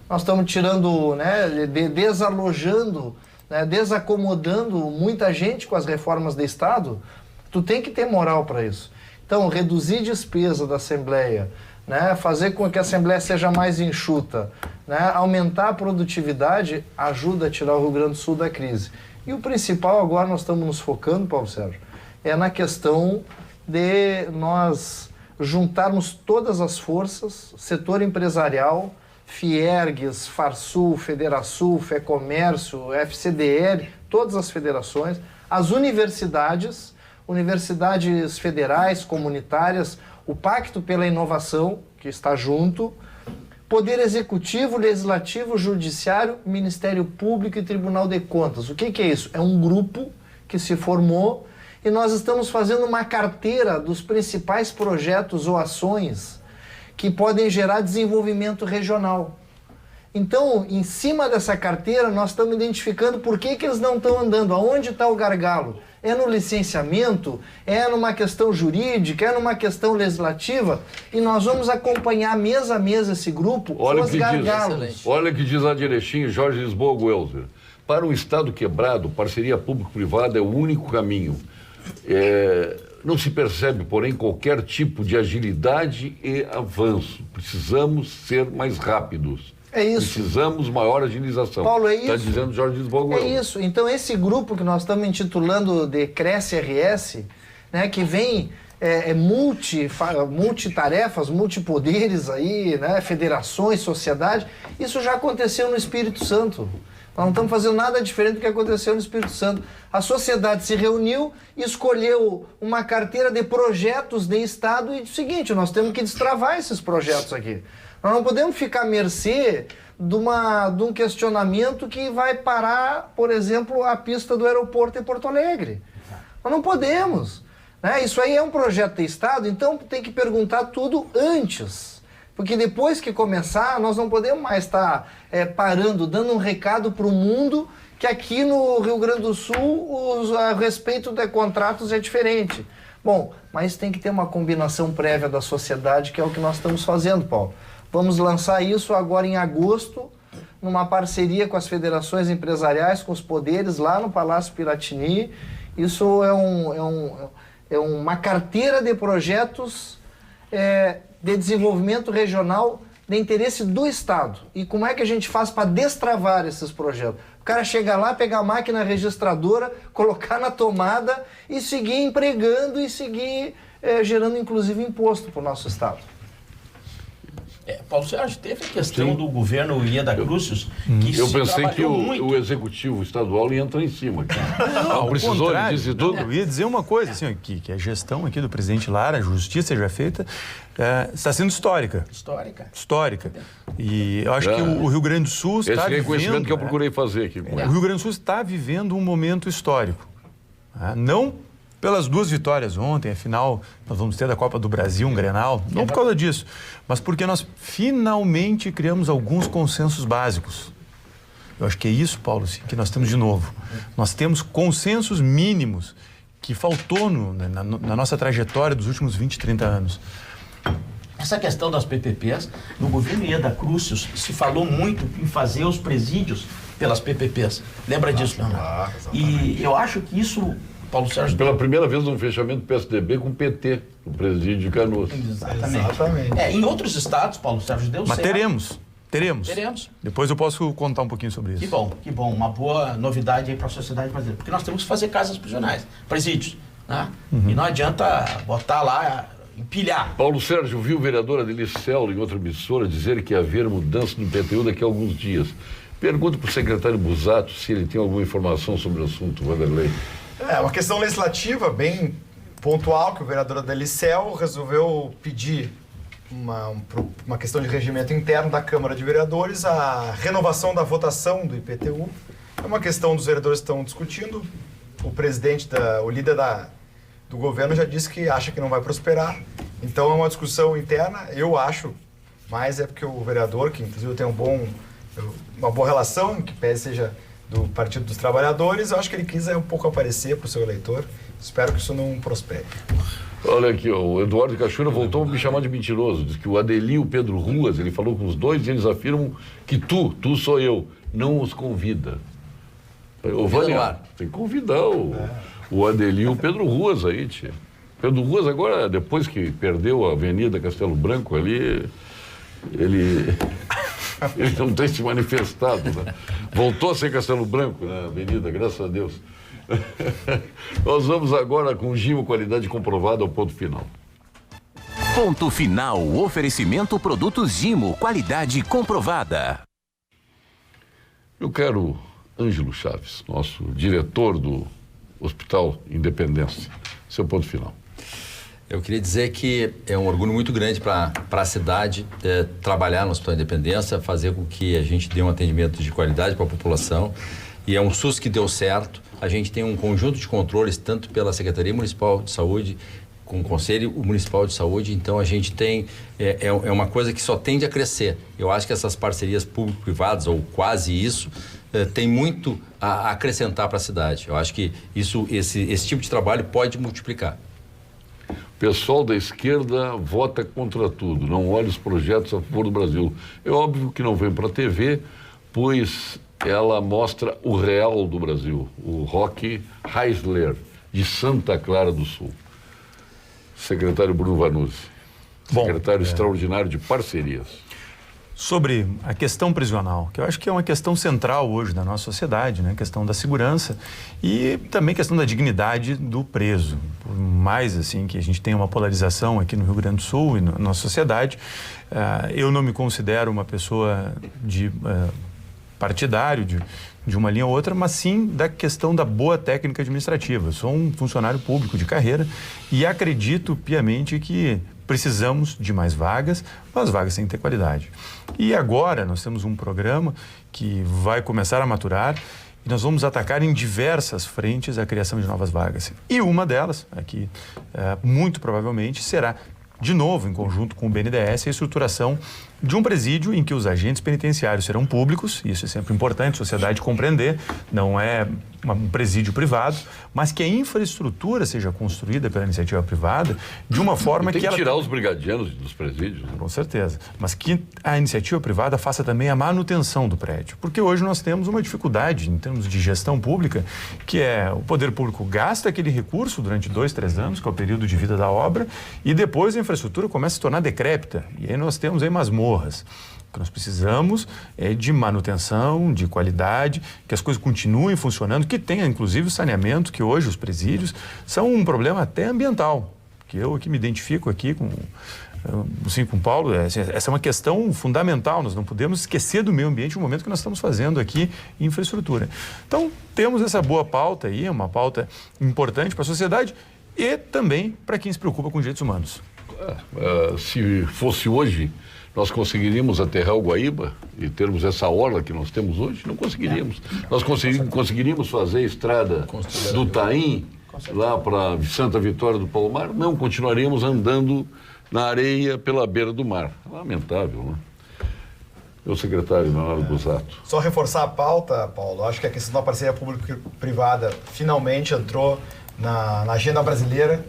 Nós estamos tirando, né? Desalojando, né, desacomodando muita gente com as reformas de Estado. Tu tem que ter moral para isso. Então, reduzir despesa da Assembleia, né, fazer com que a Assembleia seja mais enxuta, né, aumentar a produtividade, ajuda a tirar o Rio Grande do Sul da crise. E o principal agora nós estamos nos focando, Paulo Sérgio, é na questão de nós juntarmos todas as forças, setor empresarial, Fiergues, Farsul, Federasul, FEComércio, FCDL, todas as federações, as universidades federais, comunitárias, o Pacto pela Inovação, que está junto, Poder Executivo, Legislativo, Judiciário, Ministério Público e Tribunal de Contas. O que é isso? É um grupo que se formou e nós estamos fazendo uma carteira dos principais projetos ou ações que podem gerar desenvolvimento regional. Então, em cima dessa carteira, nós estamos identificando por que eles não estão andando, aonde está o gargalo. É no licenciamento, é numa questão jurídica, é numa questão legislativa, e nós vamos acompanhar mês a mês esse grupo, os gargalos. Olha o que diz a Erechim, Jorge Lisboa Guelzer. Para um Estado quebrado, parceria público-privada é o único caminho. Não se percebe, porém, qualquer tipo de agilidade e avanço. Precisamos ser mais rápidos. É isso. Precisamos maior agilização. Paulo, é isso. Está dizendo Jorge Lisboa. É isso. Então, esse grupo que nós estamos intitulando de Cresce RS, né, que vem multitarefas, multipoderes aí, né, federações, sociedade, isso já aconteceu no Espírito Santo. Nós não estamos fazendo nada diferente do que aconteceu no Espírito Santo. A sociedade se reuniu, escolheu uma carteira de projetos de Estado e disse o seguinte, nós temos que destravar esses projetos aqui. Nós não podemos ficar à mercê de um questionamento que vai parar, por exemplo, a pista do aeroporto em Porto Alegre. Nós não podemos. Né? Isso aí é um projeto de Estado, então tem que perguntar tudo antes. Porque depois que começar, nós não podemos mais estar parando, dando um recado para o mundo que aqui no Rio Grande do Sul a respeito de contratos é diferente. Bom, mas tem que ter uma combinação prévia da sociedade, que é o que nós estamos fazendo, Paulo. Vamos lançar isso agora em agosto, numa parceria com as federações empresariais, com os poderes, lá no Palácio Piratini. Isso é uma carteira de projetos de desenvolvimento regional de interesse do Estado. E como é que a gente faz para destravar esses projetos? O cara chega lá, pegar a máquina registradora, colocar na tomada e seguir empregando e seguir gerando, inclusive, imposto para o nosso Estado. Paulo Sérgio, teve a questão do governo Ieda Crucius, que eu pensei que o executivo estadual ia entrar em cima. Não, precisou, ele disse tudo. Eu ia dizer uma coisa, assim, que a gestão aqui do presidente Lara, a justiça já feita, está sendo histórica. Histórica. E eu acho que o Rio Grande do Sul está vivendo... Esse reconhecimento que eu procurei fazer aqui. O Rio Grande do Sul está vivendo um momento histórico. Não pelas 2 vitórias ontem, afinal, nós vamos ter da Copa do Brasil um Grenal, não por causa disso, mas porque nós finalmente criamos alguns consensos básicos. Eu acho que é isso, Paulo, sim, que nós temos de novo. Nós temos consensos mínimos que faltou na nossa trajetória dos últimos 20, 30 anos. Essa questão das PPPs, no governo Ieda Crucius se falou muito em fazer os presídios pelas PPPs. Lembra disso, Leonardo? E eu acho que isso, Paulo Sérgio... Pela primeira vez um fechamento do PSDB com o PT, o presídio de Canoas. Exatamente. Em outros estados, Paulo Sérgio, deu certo. Mas teremos. Depois eu posso contar um pouquinho sobre isso. Que bom. Uma boa novidade aí para a sociedade brasileira. Porque nós temos que fazer casas prisionais, presídios, né? E não adianta botar lá, empilhar. Paulo Sérgio viu o vereador Adelice Celo em outra emissora dizer que ia haver mudança no PTU daqui a alguns dias. Pergunto para o secretário Busato se ele tem alguma informação sobre o assunto, Vanderlei. É uma questão legislativa bem pontual que o vereador Adelice Celo resolveu pedir uma questão de regimento interno da Câmara de Vereadores, a renovação da votação do IPTU. É uma questão dos vereadores que estão discutindo. O presidente, o líder do governo já disse que acha que não vai prosperar. Então é uma discussão interna, eu acho, mas é porque o vereador, que inclusive tem uma boa relação, que pese seja do Partido dos Trabalhadores, eu acho que ele quis um pouco aparecer para o seu eleitor. Espero que isso não prospere. Olha aqui, o Eduardo Cachura voltou a me chamar de mentiroso. Diz que o Adeli e o Pedro Ruas, ele falou com os dois e eles afirmam que tu sou eu, não os convida. Ô, Vânia, tem que convidar o Adeli e o Pedro Ruas aí, tia. Pedro Ruas agora, depois que perdeu a Avenida Castelo Branco ali, ele não tem se manifestado, né? Voltou a ser Castelo Branco, né, a Avenida, graças a Deus. Nós vamos agora com o Gimo Qualidade Comprovada ao ponto final. Ponto final, oferecimento produtos Gimo, qualidade comprovada. Eu quero Ângelo Chaves, nosso diretor do Hospital Independência. Seu ponto final. Eu queria dizer que é um orgulho muito grande para a cidade trabalhar no Hospital Independência, fazer com que a gente dê um atendimento de qualidade para a população. E é um SUS que deu certo. A gente tem um conjunto de controles, tanto pela Secretaria Municipal de Saúde, com o Conselho Municipal de Saúde. Então, a gente tem... É uma coisa que só tende a crescer. Eu acho que essas parcerias público-privadas, ou quase isso, tem muito a acrescentar para a cidade. Eu acho que esse tipo de trabalho pode multiplicar. O pessoal da esquerda vota contra tudo, não olha os projetos a favor do Brasil. É óbvio que não vem para a TV, pois ela mostra o real do Brasil, o Roque Heisler, de Santa Clara do Sul. Secretário Bruno Vanuzzi, secretário extraordinário de parcerias. Sobre a questão prisional, que eu acho que é uma questão central hoje da nossa sociedade, né? A questão da segurança e também a questão da dignidade do preso. Por mais assim que a gente tenha uma polarização aqui no Rio Grande do Sul e na nossa sociedade, eu não me considero uma pessoa de partidário, de uma linha ou outra, mas sim da questão da boa técnica administrativa. Eu sou um funcionário público de carreira e acredito piamente que precisamos de mais vagas, mas vagas têm que ter qualidade. E agora nós temos um programa que vai começar a maturar e nós vamos atacar em diversas frentes a criação de novas vagas. E uma delas, aqui, muito provavelmente, será, de novo, em conjunto com o BNDES, a estruturação de um presídio em que os agentes penitenciários serão públicos, isso é sempre importante, a sociedade compreender, não é um presídio privado, mas que a infraestrutura seja construída pela iniciativa privada de uma forma que ela... Tem que tirar os brigadianos dos presídios. Né? Com certeza, mas que a iniciativa privada faça também a manutenção do prédio, porque hoje nós temos uma dificuldade em termos de gestão pública, que é o poder público gasta aquele recurso durante 2, 3 anos, que é o período de vida da obra, e depois a infraestrutura começa a se tornar decrépita, e aí nós temos aí masmorras. O que nós precisamos é de manutenção, de qualidade, que as coisas continuem funcionando, que tenha inclusive o saneamento, que hoje os presídios são um problema até ambiental, que eu aqui me identifico aqui com o Paulo, essa é uma questão fundamental, nós não podemos esquecer do meio ambiente no momento que nós estamos fazendo aqui infraestrutura. Então, temos essa boa pauta aí, uma pauta importante para a sociedade e também para quem se preocupa com direitos humanos. Se fosse hoje, nós conseguiríamos aterrar o Guaíba e termos essa orla que nós temos hoje? Não conseguiríamos. Nós conseguiríamos fazer a estrada do Taim lá para Santa Vitória do Palomar, não, continuaremos andando na areia pela beira do mar. Lamentável, né? Meu secretário, Leonardo Busato. Só reforçar a pauta, Paulo, acho que a questão da parceria público-privada finalmente entrou na agenda brasileira.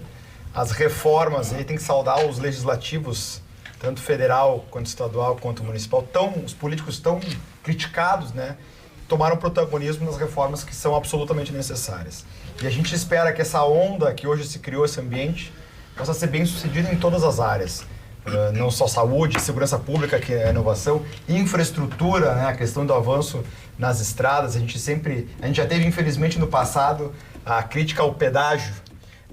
As reformas, aí tem que saudar os legislativos, tanto federal, quanto estadual, quanto municipal, os políticos tão criticados, né? Tomaram protagonismo nas reformas que são absolutamente necessárias. E a gente espera que essa onda que hoje se criou, esse ambiente, possa ser bem sucedida em todas as áreas. Não só saúde, segurança pública, que é a inovação, infraestrutura, né, a questão do avanço nas estradas. A gente já teve, infelizmente, no passado, a crítica ao pedágio.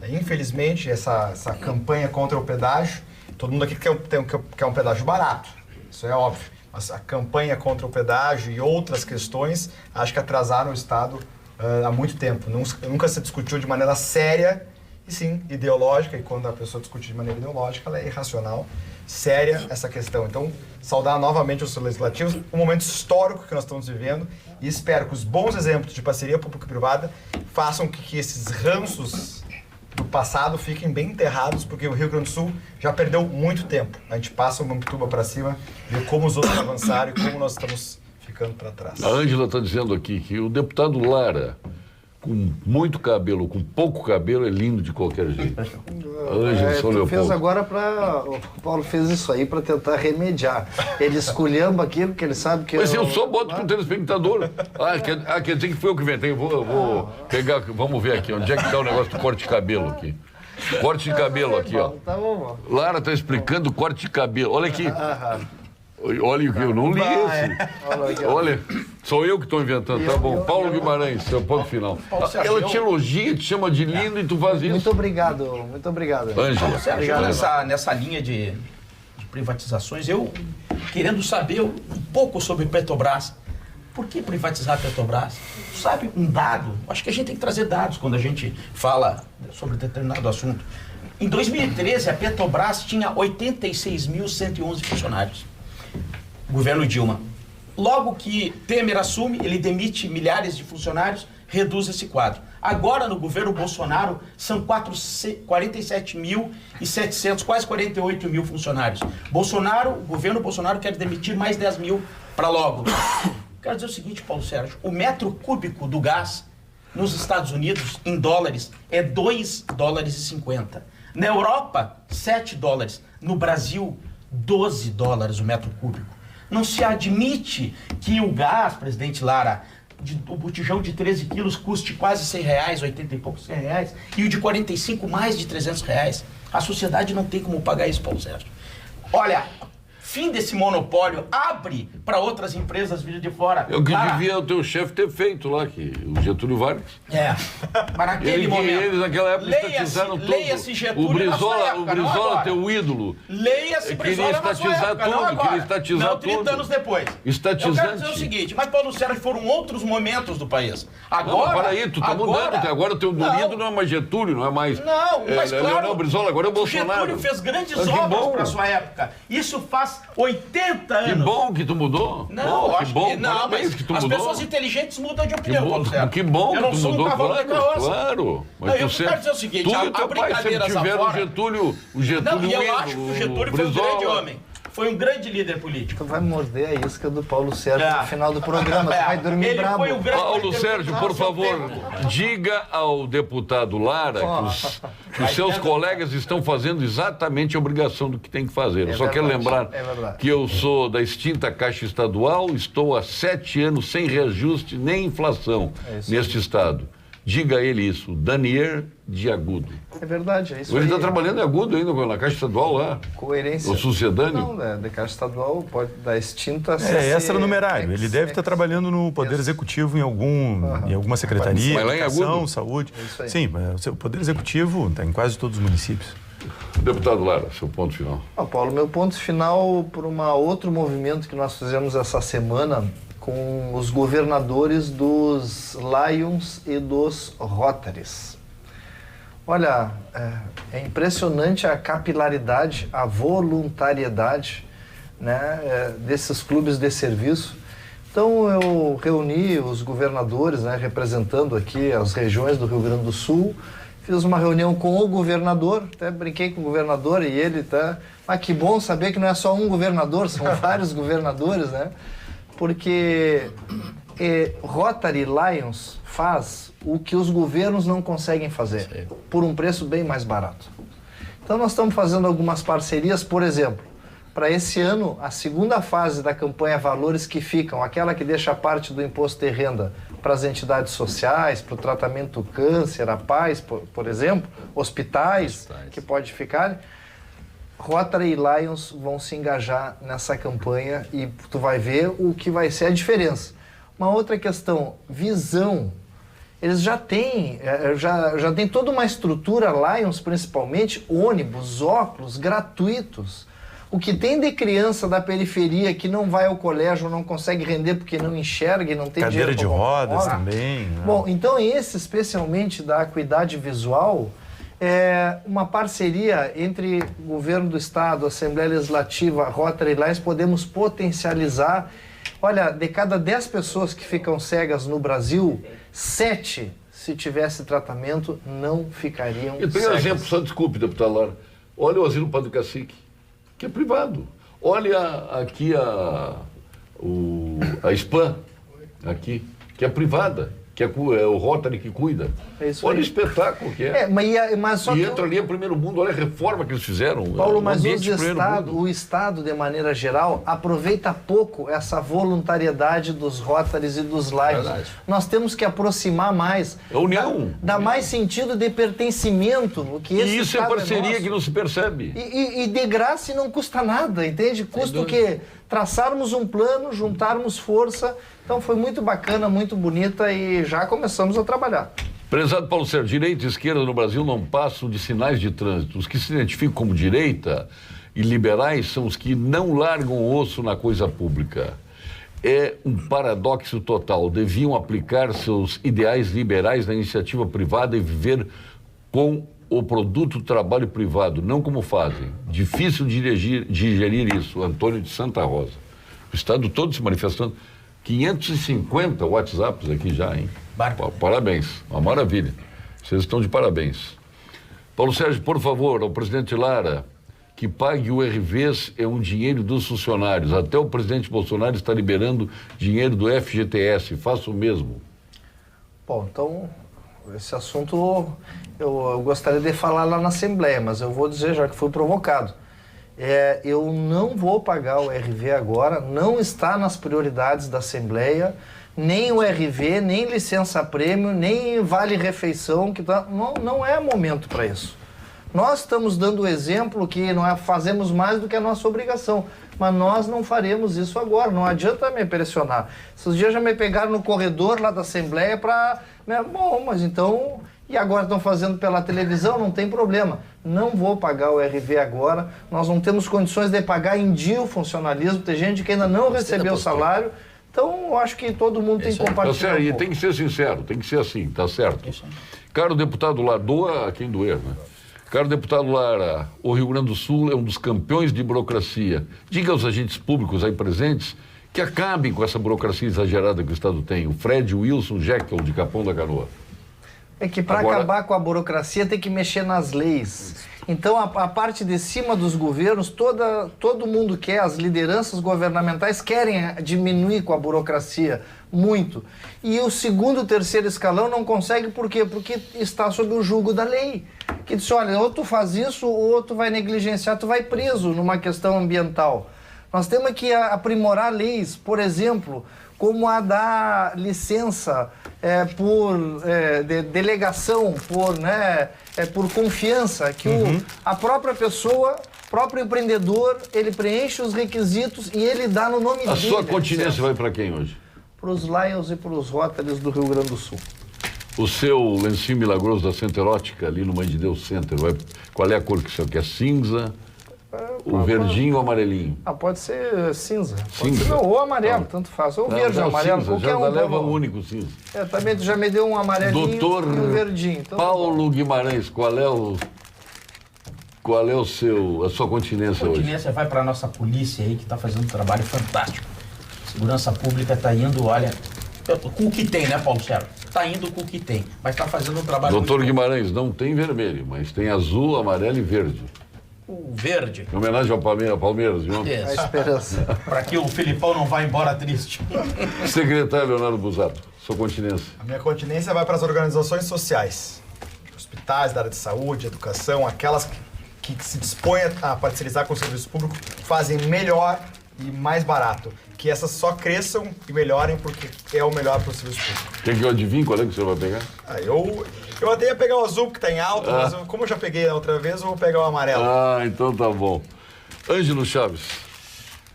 Infelizmente, essa campanha contra o pedágio, todo mundo aqui quer um pedágio barato, isso é óbvio. Mas a campanha contra o pedágio e outras questões, acho que atrasaram o Estado há muito tempo. Nunca se discutiu de maneira séria, e sim, ideológica, e quando a pessoa discute de maneira ideológica, ela é irracional, séria essa questão. Então, saudar novamente os legislativos, um momento histórico que nós estamos vivendo, e espero que os bons exemplos de parceria público-privada façam que esses ranços do passado fiquem bem enterrados, porque o Rio Grande do Sul já perdeu muito tempo. A gente passa uma tuba para cima, vê como os outros avançaram e como nós estamos ficando para trás. A Ângela está dizendo aqui que o deputado Lara, com muito cabelo, com pouco cabelo, é lindo de qualquer jeito. A Ângela São Leopoldo. Fez agora o Paulo fez isso aí para tentar remediar. Ele esculhamba aquilo que ele sabe que... Mas eu só boto com o telespectador. Quer dizer que foi eu que inventei. Eu vou pegar, vamos ver aqui, onde é que está o negócio do corte de cabelo aqui. Corte de cabelo aqui, ó. Tá bom. Lara está explicando o corte de cabelo. Olha aqui. Olha o que eu não li esse. Olha, sou eu que estou inventando, tá bom. Paulo Guimarães, seu ponto final. Ela te elogia, te chama de lindo e tu faz isso. Muito obrigado, muito obrigado. Ângela. Nessa linha de privatizações, eu querendo saber um pouco sobre Petrobras. Por que privatizar a Petrobras? Sabe, um dado, acho que a gente tem que trazer dados quando a gente fala sobre determinado assunto. Em 2013, a Petrobras tinha 86.111 funcionários. Governo Dilma. Logo que Temer assume, ele demite milhares de funcionários, reduz esse quadro. Agora, no governo Bolsonaro, são 47.700, quase 48 mil funcionários. O governo Bolsonaro quer demitir mais 10 mil para logo. Quero dizer o seguinte, Paulo Sérgio, o metro cúbico do gás nos Estados Unidos, em dólares, é 2,50 dólares. Na Europa, 7 dólares. No Brasil, 12 dólares o metro cúbico. Não se admite que o gás, presidente Lara, o botijão de 13 quilos custe quase R$100, 80 e poucos R$100, e o de 45 mais de R$300. A sociedade não tem como pagar isso, Paulo Sérgio. Olha, fim desse monopólio, abre para outras empresas vir de fora. É o que devia o teu chefe ter feito lá, o Getúlio Vargas. Mas naquele momento. Eles naquela época estatizaram tudo. Leia-se Getúlio o Brizola, teu ídolo. Leia-se Brizola queria estatizar tudo, queria estatizar tudo. 30 anos depois. Estatizante. Eu quero dizer o seguinte, mas Paulo Sérgio, foram outros momentos do país. Agora... Não, peraí, tu tá mudando, agora o teu ídolo não é mais Getúlio, não é mais... Não, mas claro... Não, Brizola, agora é o Bolsonaro. Getúlio fez grandes obras para sua época. Isso faz 80 anos. Que bom que tu mudou. Não, que bom, não, mas que tu as mudou. Pessoas inteligentes mudam de opinião, Paulo Sérgio. Que bom que tu mudou, eu não sou um cavalo de carroça. Claro. Mas eu quero dizer o seguinte, tu e teu pai sempre tiveram o Getúlio não, e eu acho que o Getúlio foi um grande homem. Foi um grande líder político. Tu vai morder a isca do Paulo Sérgio no final do programa, tu vai dormir bravo. Paulo Sérgio, por favor, diga ao deputado Lara que os seus colegas estão fazendo exatamente a obrigação do que tem que fazer. Eu só quero lembrar que eu sou da extinta Caixa Estadual, estou há 7 anos sem reajuste nem inflação neste estado. Diga a ele isso, Daniel de Agudo. É verdade, é isso. Ele está trabalhando em Agudo ainda, na Caixa Estadual lá. Coerência. O sucedâneo? Não, da Caixa Estadual, da extinta... extranumerário. Ele deve estar trabalhando no Poder Executivo em alguma secretaria, mas lá em educação, saúde. Sim, mas o Poder Executivo está em quase todos os municípios. Deputado Lara, seu ponto final. Paulo, meu ponto final por outro movimento que nós fizemos essa semana com os governadores dos Lions e dos Rotaries. Olha, é impressionante a capilaridade, a voluntariedade, né, desses clubes de serviço. Então eu reuni os governadores, né, representando aqui as regiões do Rio Grande do Sul, fiz uma reunião com o governador, até brinquei com o governador e ele tá... Mas que bom saber que não é só um governador, são vários governadores, né? Porque Rotary Lions faz o que os governos não conseguem fazer, por um preço bem mais barato. Então nós estamos fazendo algumas parcerias, por exemplo, para esse ano, a segunda fase da campanha Valores que Ficam, aquela que deixa parte do imposto de renda para as entidades sociais, para o tratamento do câncer, a paz, por exemplo, hospitais que pode ficar, Rotary e Lions vão se engajar nessa campanha e tu vai ver o que vai ser a diferença. Uma outra questão, visão. Eles já têm toda uma estrutura, Lions principalmente, ônibus, óculos gratuitos. O que tem de criança da periferia que não vai ao colégio, não consegue render porque não enxerga e não tem cadeira dinheiro de rodas também. Né? Bom, então esse especialmente da acuidade visual é uma parceria entre o governo do estado, a Assembleia Legislativa, Rotary Lions, podemos potencializar. Olha, de cada 10 pessoas que ficam cegas no Brasil, 7, se tivesse tratamento, não ficariam cegas. Eu tenho um exemplo, só desculpe, deputado Lara. Olha o Asilo Padre Cacique, que é privado. Olha aqui a SPAM, aqui, que é privada, que é o Rotary que cuida. Olha o espetáculo que é. Mas só e que entra ali em primeiro mundo, olha a reforma que eles fizeram. Paulo, mas o Estado, de maneira geral, aproveita pouco essa voluntariedade dos Rotarys e dos Lions. Nós temos que aproximar mais. É a união. Dá mais sentido de pertencimento. E isso é parceria que não se percebe. E de graça e não custa nada, entende? Custa o quê? Traçarmos um plano, juntarmos força. Então foi muito bacana, muito bonita e já começamos a trabalhar. Prezado Paulo Sérgio, direita e esquerda no Brasil não passam de sinais de trânsito. Os que se identificam como direita e liberais são os que não largam o osso na coisa pública. É um paradoxo total. Deviam aplicar seus ideais liberais na iniciativa privada e viver com o produto do trabalho privado, não como fazem. Difícil digerir isso. Antônio de Santa Rosa. O Estado todo se manifestando. 550 WhatsApps aqui já, hein? Parabéns, uma maravilha. Vocês estão de parabéns. Paulo Sérgio, por favor, ao presidente Lara, que pague o RVs é um dinheiro dos funcionários. Até o presidente Bolsonaro está liberando dinheiro do FGTS. Faça o mesmo. Bom, então, esse assunto eu gostaria de falar lá na Assembleia, mas eu vou dizer, já que fui provocado. Eu não vou pagar o RV agora, não está nas prioridades da Assembleia, nem o RV, nem licença-prêmio, nem vale-refeição, que não é momento para isso. Nós estamos dando o exemplo que fazemos mais do que a nossa obrigação, mas nós não faremos isso agora, não adianta me pressionar. Esses dias já me pegaram no corredor lá da Assembleia para... Bom, mas então... E agora estão fazendo pela televisão, não tem problema. Não vou pagar o RV agora, nós não temos condições de pagar em dia o funcionalismo, tem gente que ainda não recebeu o salário, então eu acho que todo mundo tem que compartilhar. Tá certo, e tem que ser sincero, tem que ser assim, tá certo. Caro deputado Lara, doa a quem doer, né? Caro deputado Lara, o Rio Grande do Sul é um dos campeões de burocracia. Diga aos agentes públicos aí presentes que acabem com essa burocracia exagerada que o Estado tem. O Fred Wilson Jekyll, de Capão da Canoa. É que para acabar com a burocracia tem que mexer nas leis. Então a parte de cima dos governos, todo mundo quer, as lideranças governamentais querem diminuir com a burocracia muito. E o segundo e terceiro escalão não consegue por quê? Porque está sob o jugo da lei. Que diz, olha, ou tu faz isso ou tu vai negligenciar, tu vai preso numa questão ambiental. Nós temos que aprimorar leis, por exemplo, como a da licença de delegação, por confiança, que a própria pessoa, próprio empreendedor, ele preenche os requisitos e ele dá no nome dele. A sua continência vai para quem hoje? Para os Lions e para os Rotarys do Rio Grande do Sul. O seu lencinho milagroso da Center Ótica, ali no Mãe de Deus Center, qual é a cor que o senhor quer? Cinza? O verdinho ou amarelinho? Pode ser cinza. Cinza. Não, ou amarelo, tanto faz. Ou verde ou amarelo, cinza, qualquer já um. leva um único cinza. Também tu já me deu um amarelinho Doutor e um verdinho. Então, Paulo Guimarães, qual é a sua continência hoje? A continência vai para a nossa polícia aí, que está fazendo um trabalho fantástico. Segurança Pública está indo, olha, Com o que tem, né, Paulo Sérgio? Está indo com o que tem, mas está fazendo um trabalho Doutor muito bom. Guimarães, não tem vermelho, mas tem azul, amarelo e verde. O verde. Em homenagem ao Palmeiras, viu? A esperança. Para que o Filipão não vá embora triste. Secretário Leonardo Busato, sua continência. A minha continência vai para as organizações sociais. Hospitais da área de saúde, educação, aquelas que se dispõem a parcerizar com o serviço público, fazem melhor e mais barato. Que essas só cresçam e melhorem porque é o melhor para o serviço público. Quer que eu adivinhe qual é que você vai pegar? Eu até ia pegar o azul, que está em alto, mas como eu já peguei a outra vez, eu vou pegar o amarelo. Ah, então tá bom. Ângelo Chaves.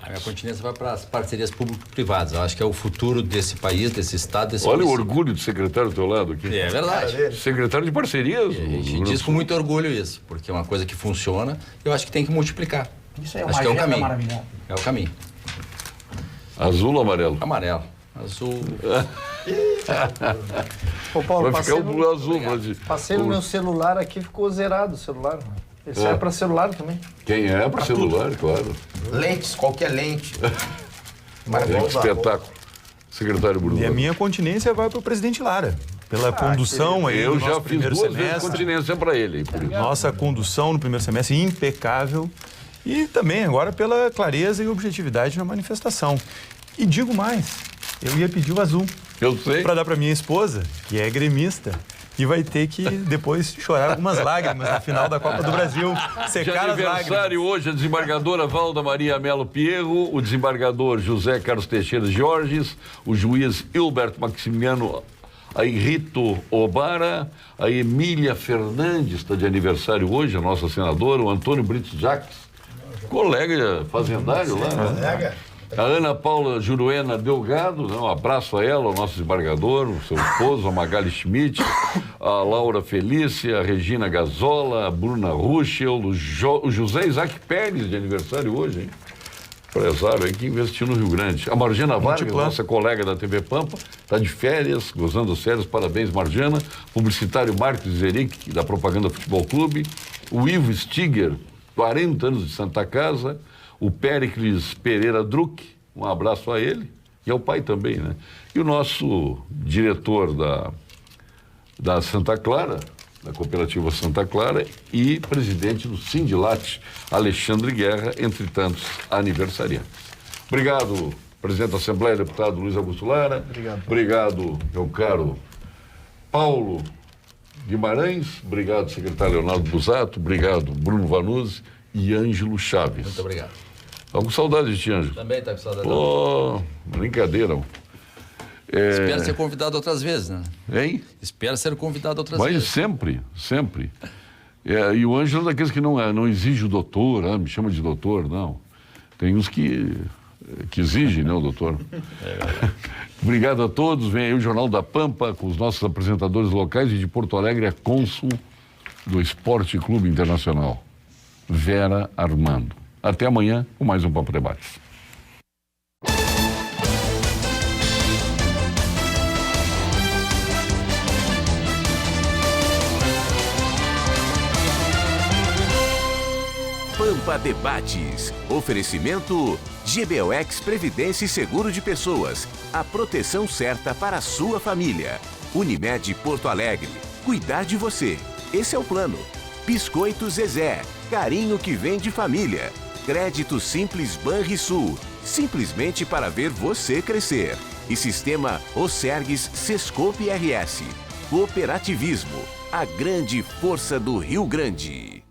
A minha continência vai para as parcerias público-privadas. Eu acho que é o futuro desse país, desse estado, desse Olha município. o orgulho do secretário do teu lado aqui. É verdade. Secretário de parcerias. A gente diz com muito orgulho isso, porque é uma coisa que funciona. Eu acho que tem que multiplicar. Isso é uma acho que é o agenda caminho. maravilhosa. É o caminho. Azul ou amarelo? Amarelo. Azul. Ô, Paulo, Vai ficar o azul. passei no meu celular aqui, ficou zerado o celular. Ele serve para celular também. Quem é? Para celular, claro. Lentes, qualquer lente. Que espetáculo. Secretário Bruno. E a minha continência vai para o presidente Lara. Pela condução aí Eu do já nosso fiz primeiro 2 vezes semestre. continência para ele. Por isso. Nossa condução no primeiro semestre impecável. E também agora pela clareza e objetividade na manifestação. E digo mais, eu ia pedir o azul. Eu sei. Para dar para minha esposa, que é gremista. E vai ter que depois chorar algumas lágrimas no final da Copa do Brasil. De Secar as lágrimas. aniversário hoje a desembargadora Valda Maria Melo Pierro, o desembargador José Carlos Teixeira Jorges, o juiz Hilberto Maximiano Rito Obara, a Emília Fernandes está de aniversário hoje, a nossa senadora, o Antônio Brito Jacques, colega fazendário lá. Né? A Ana Paula Juruena Delgado, um abraço a ela, o nosso desembargador, o seu esposo, a Magali Schmidt, a Laura Felícia, a Regina Gazola, a Bruna Ruschel, o José Isaac Pérez, de aniversário hoje, hein? Empresário aí que investiu no Rio Grande. A Marjana Vargas, nossa colega da TV Pampa, está de férias, gozando das férias, parabéns, Marjana. Publicitário Marcos Zeric, da Propaganda Futebol Clube. O Ivo Stiger, 40 anos de Santa Casa. O Péricles Pereira Druck, um abraço a ele, e ao pai também, né? E o nosso diretor da Santa Clara, da Cooperativa Santa Clara, e presidente do Sindilat, Alexandre Guerra, entre tantos aniversariantes. Obrigado, presidente da Assembleia, deputado Luiz Augusto Lara. Obrigado, meu caro Paulo Guimarães. Obrigado, secretário Leonardo Busato. Obrigado, Bruno Vanuzzi e Ângelo Chaves. Muito obrigado. Estava com saudade de ti, Ângelo. Também está com saudade. Pô, brincadeira. Espero ser convidado outras vezes, né? Hein? Espero ser convidado outras Mas vezes. sempre, sempre. E o Ângelo é daqueles que não exige o doutor, me chama de doutor, não. Tem uns que exigem, né, o doutor? Obrigado a todos. Vem aí o Jornal da Pampa com os nossos apresentadores locais e de Porto Alegre, a cônsul do Esporte Clube Internacional, Vera Armando. Até amanhã com mais um Papo Debates. Pampa Debates. Oferecimento GBOX Previdência e Seguro de Pessoas. A proteção certa para a sua família. Unimed Porto Alegre. Cuidar de você. Esse é o plano. Biscoito Zezé. Carinho que vem de família. Crédito Simples Banrisul. Simplesmente para ver você crescer. E Sistema Osergues Sescope RS. Cooperativismo. A grande força do Rio Grande.